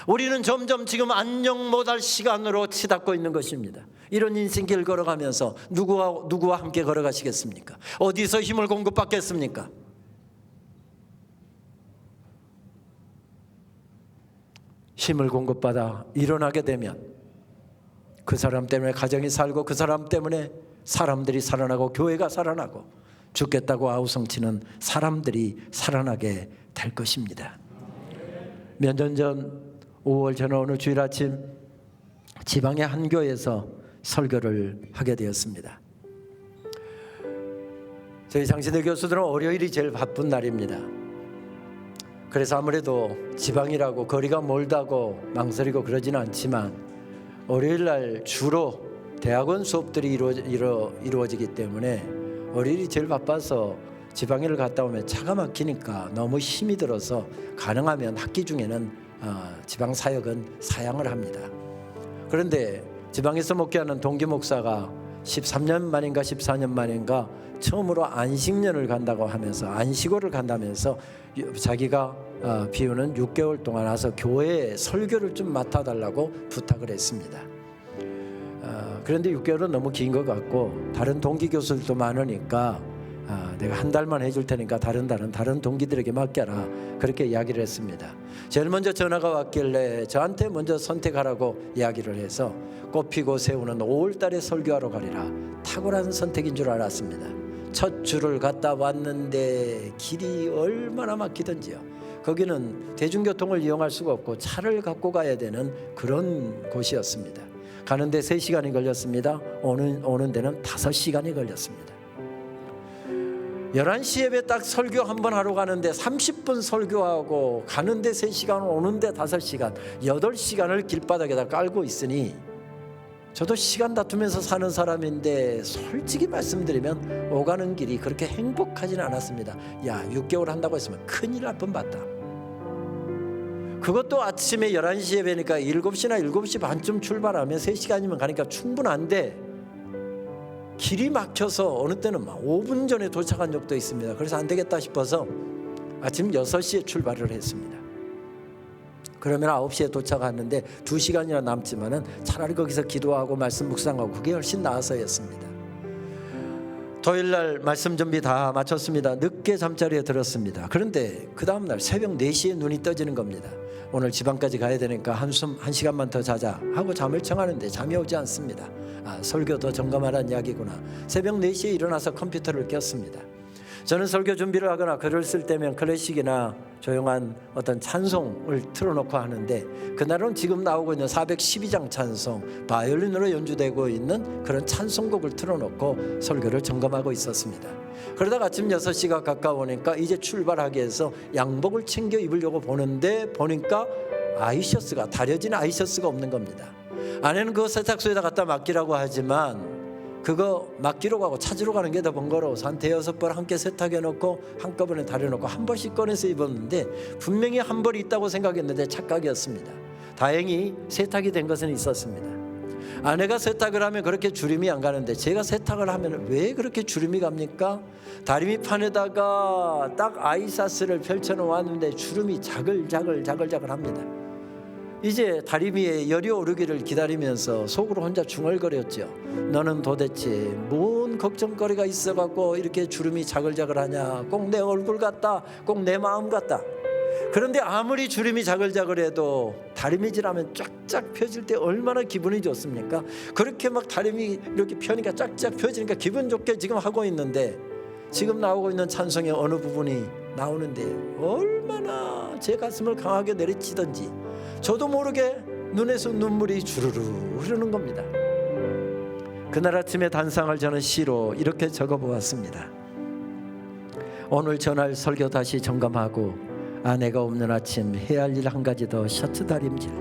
우리는 점점 지금 안녕 못할 시간으로 치닫고 있는 것입니다. 이런 인생길 걸어가면서 누구와 함께 걸어가시겠습니까? 어디서 힘을 공급받겠습니까? 힘을 공급받아 일어나게 되면 그 사람 때문에 가정이 살고, 그 사람 때문에 사람들이 살아나고, 교회가 살아나고, 죽겠다고 아우성치는 사람들이 살아나게 될 것입니다. 몇 년 전 5월 저는 어느 주일 아침 지방의 한 교회에서 설교를 하게 되었습니다. 저희 장신대 교수들은 월요일이 제일 바쁜 날입니다. 그래서 아무래도 지방이라고 거리가 멀다고 망설이고 그러지는 않지만, 월요일 날 주로 대학원 수업들이 이루어지기 때문에 월요일이 제일 바빠서 지방에를 갔다 오면 차가 막히니까 너무 힘이 들어서 가능하면 학기 중에는 지방 사역은 사양을 합니다. 그런데 지방에서 목회하는 동기 목사가 13년 만인가 14년 만인가 처음으로 안식년을 간다고 하면서, 안식월을 간다면서 자기가 비우는 6개월 동안 와서 교회에 설교를 좀 맡아달라고 부탁을 했습니다. 그런데 6개월은 너무 긴 것 같고, 다른 동기 교수들도 많으니까 내가 한 달만 해줄 테니까 다른 동기들에게 맡겨라, 그렇게 이야기를 했습니다. 제일 먼저 전화가 왔길래 저한테 먼저 선택하라고 이야기를 해서 꽃피고 새우는 5월 달에 설교하러 가리라, 탁월한 선택인 줄 알았습니다. 첫 주를 갔다 왔는데 길이 얼마나 막히던지요. 거기는 대중교통을 이용할 수가 없고 차를 갖고 가야 되는 그런 곳이었습니다. 가는데 3시간이 걸렸습니다. 오는 데는 5시간이 걸렸습니다. 11시 예배 딱 설교 한번 하러 가는데 30분 설교하고, 가는데 3시간, 오는데 5시간, 8시간을 길바닥에다 깔고 있으니, 저도 시간 다투면서 사는 사람인데 솔직히 말씀드리면 오가는 길이 그렇게 행복하지는 않았습니다. 6개월 한다고 했으면 큰일 날 뻔봤다. 그것도 아침에 11시 예배니까 7시나 7시 반쯤 출발하면 3시간이면 가니까 충분한데, 길이 막혀서 어느 때는 막 5분 전에 도착한 적도 있습니다. 그래서 안 되겠다 싶어서 아침 6시에 출발을 했습니다. 그러면 9시에 도착하는데 2시간이나 남지만은 차라리 거기서 기도하고 말씀 묵상하고 그게 훨씬 나아서였습니다. 토요일날 말씀 준비 다 마쳤습니다. 늦게 잠자리에 들었습니다. 그런데 그 다음날 새벽 4시에 눈이 떠지는 겁니다. 오늘 지방까지 가야 되니까 한숨 1시간만 더 자자 하고 잠을 청하는데 잠이 오지 않습니다. 설교도 점검하라는 이야기구나. 새벽 4시에 일어나서 컴퓨터를 켰습니다. 저는 설교 준비를 하거나 글을 쓸 때면 클래식이나 조용한 어떤 찬송을 틀어놓고 하는데, 그날은 지금 나오고 있는 412장 찬송, 바이올린으로 연주되고 있는 그런 찬송곡을 틀어놓고 설교를 점검하고 있었습니다. 그러다가 아침 6시가 가까우니까 이제 출발하기 위해서 양복을 챙겨 입으려고 보는데, 보니까 다려진 아이셔츠가 없는 겁니다. 아내는 그거 세탁소에다 갖다 맡기라고 하지만 그거 맡기러 가고 찾으러 가는 게 더 번거로워서 한 5-6벌 함께 세탁해 놓고 한꺼번에 다려놓고 한 벌씩 꺼내서 입었는데, 분명히 한 벌이 있다고 생각했는데 착각이었습니다. 다행히 세탁이 된 것은 있었습니다. 아내가 세탁을 하면 그렇게 주름이 안 가는데, 제가 세탁을 하면 왜 그렇게 주름이 갑니까? 다리밑판에다가 딱 아이사스를 펼쳐 놓았는데 주름이 자글자글 합니다. 이제 다리 위에 열이 오르기를 기다리면서 속으로 혼자 중얼거렸죠. 너는 도대체 뭔 걱정거리가 있어갖고 이렇게 주름이 자글자글하냐. 꼭 내 얼굴 같다, 꼭 내 마음 같다. 그런데 아무리 주름이 자글자글해도 다리미질하면 쫙쫙 펴질 때 얼마나 기분이 좋습니까? 그렇게 막 다리미 이렇게 펴니까 쫙쫙 펴지니까 기분 좋게 지금 하고 있는데, 지금 나오고 있는 찬송의 어느 부분이 나오는데 얼마나 제 가슴을 강하게 내리치던지 저도 모르게 눈에서 눈물이 주르르 흐르는 겁니다. 그날 아침에 단상을 저는 시로 이렇게 적어보았습니다. 오늘 전할 설교 다시 점검하고, 아내가 없는 아침 해야 할 일 한 가지 더. 셔츠 다림질.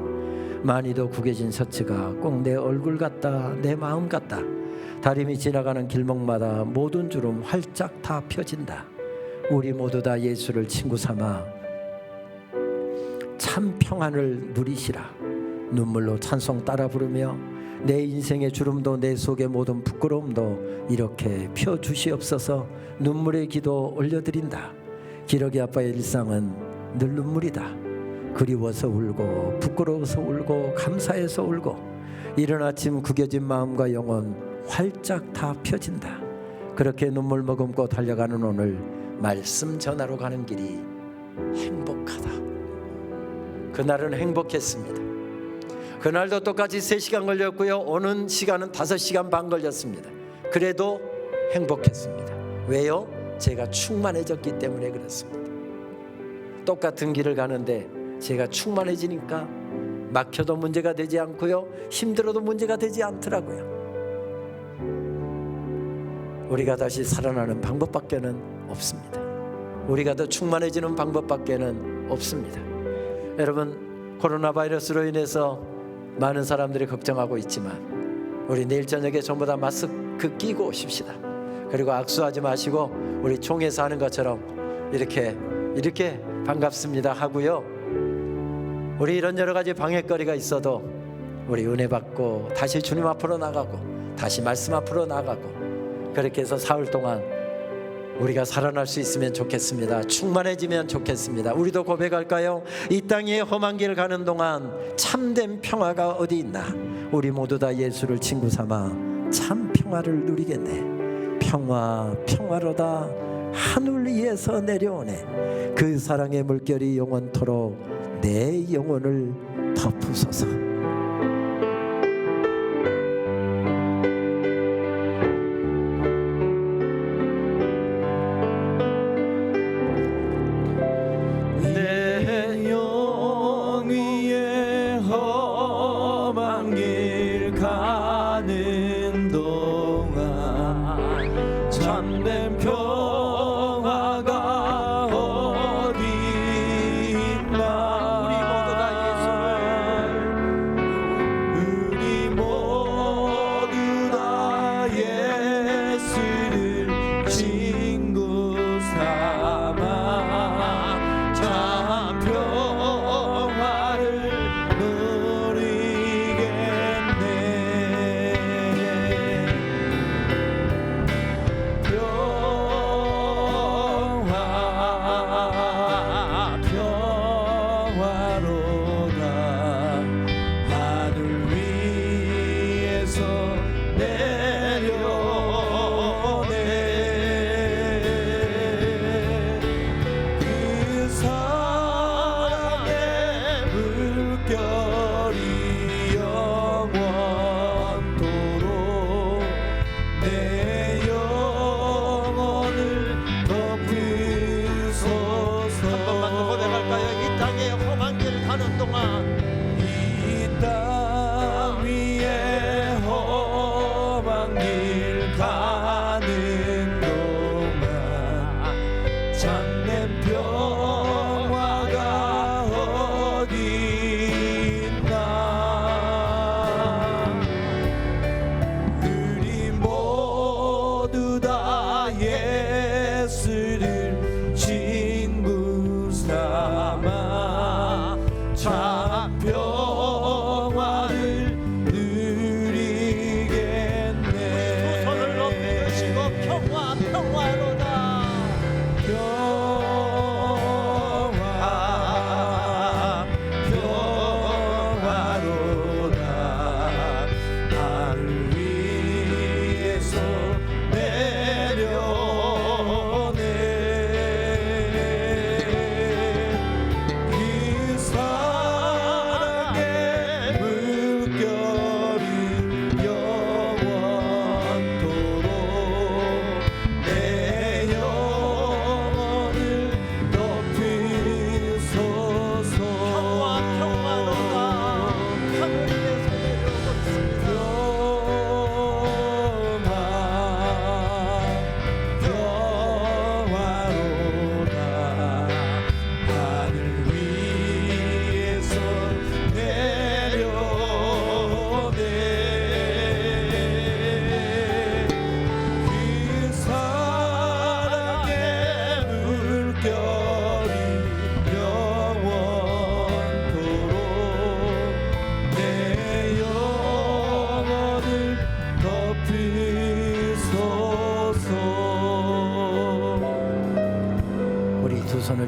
많이도 구겨진 셔츠가 꼭 내 얼굴 같다, 내 마음 같다. 다림이 지나가는 길목마다 모든 주름 활짝 다 펴진다. 우리 모두 다 예수를 친구 삼아 참 평안을 누리시라. 눈물로 찬송 따라 부르며 내 인생의 주름도 내 속의 모든 부끄러움도 이렇게 펴주시옵소서. 눈물의 기도 올려드린다. 기러기 아빠의 일상은 늘 눈물이다. 그리워서 울고 부끄러워서 울고 감사해서 울고 이른 아침 구겨진 마음과 영혼 활짝 다 펴진다. 그렇게 눈물 머금고 달려가는 오늘 말씀 전하러 가는 길이 행복하다. 그날은 행복했습니다. 그날도 똑같이 3시간 걸렸고요. 오는 시간은 5시간 반 걸렸습니다. 그래도 행복했습니다. 왜요? 제가 충만해졌기 때문에 그렇습니다. 똑같은 길을 가는데 제가 충만해지니까 막혀도 문제가 되지 않고요, 힘들어도 문제가 되지 않더라고요. 우리가 다시 살아나는 방법밖에는 없습니다. 우리가 더 충만해지는 방법밖에는 없습니다. 여러분, 코로나 바이러스로 인해서 많은 사람들이 걱정하고 있지만 우리 내일 저녁에 전부 다 마스크 끼고 오십시다. 그리고 악수하지 마시고 우리 총회에서 하는 것처럼 이렇게 반갑습니다 하고요. 우리 이런 여러 가지 방역거리가 있어도 우리 은혜 받고 다시 주님 앞으로 나가고 다시 말씀 앞으로 나가고 그렇게 해서 사흘 동안 우리가 살아날 수 있으면 좋겠습니다. 충만해지면 좋겠습니다. 우리도 고백할까요? 이 땅에 험한 길 가는 동안 참된 평화가 어디 있나? 우리 모두 다 예수를 친구 삼아 참 평화를 누리겠네. 평화 평화로다 하늘 위에서 내려오네. 그 사랑의 물결이 영원토록 내 영혼을 덮으소서. 내 영 위에 험한 길 가는 동안 참된 평화가 어디 있나. 우리 모두 다 예수를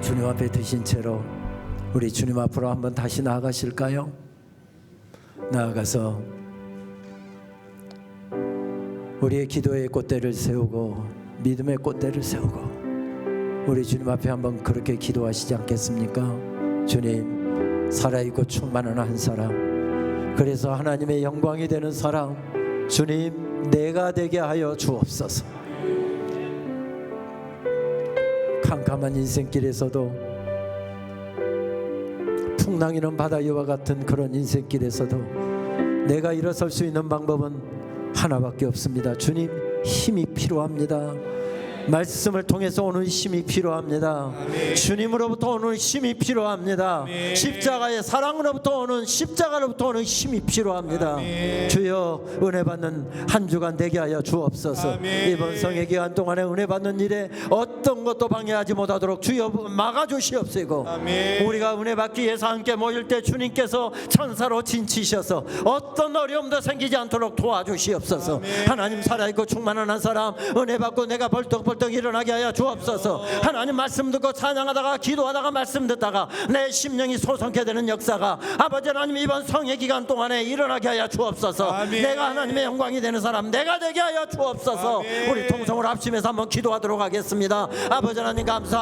마음을 주님 앞에 드신 채로 우리 주님 앞으로 한번 다시 나아가실까요? 나아가서 우리의 기도의 꽃대를 세우고 믿음의 꽃대를 세우고 우리 주님 앞에 한번 그렇게 기도하시지 않겠습니까? 주님, 살아있고 충만한 한 사람, 그래서 하나님의 영광이 되는 사람, 주님 내가 되게 하여 주옵소서. 캄캄한 인생길에서도, 풍랑이는 바다 위와 같은 그런 인생길에서도 내가 일어설 수 있는 방법은 하나밖에 없습니다. 주님, 힘이 필요합니다. 말씀을 통해서 오는 힘이 필요합니다. 주님으로부터 오는 힘이 필요합니다. 십자가의 사랑으로부터 오는, 십자가로부터 오는 힘이 필요합니다. 주여, 은혜 받는 한 주간 되게 하여 주옵소서. 이번 성회 기간 동안에 은혜 받는 일에 어떤 것도 방해하지 못하도록 주여 막아주시옵시고, 우리가 은혜 받기 위해서 함께 모일 때 주님께서 천사로 진치셔서 어떤 어려움도 생기지 않도록 도와주시옵소서. 하나님, 살아있고 충만한 한 사람, 은혜 받고 내가 벌떡 일어나게 하여 주옵소서. 하나님, 말씀 듣고 찬양하다가 기도하다가 말씀 듣다가 내 심령이 소성케 되는 역사가 아버지 하나님 이번 성회 기간 동안에 일어나게 하여 주옵소서. 내가 하나님의 영광이 되는 사람 내가 되게 하여 주옵소서. 우리 통성으로 합심해서 한번 기도하도록 하겠습니다. 아버지 하나님 감사합니다.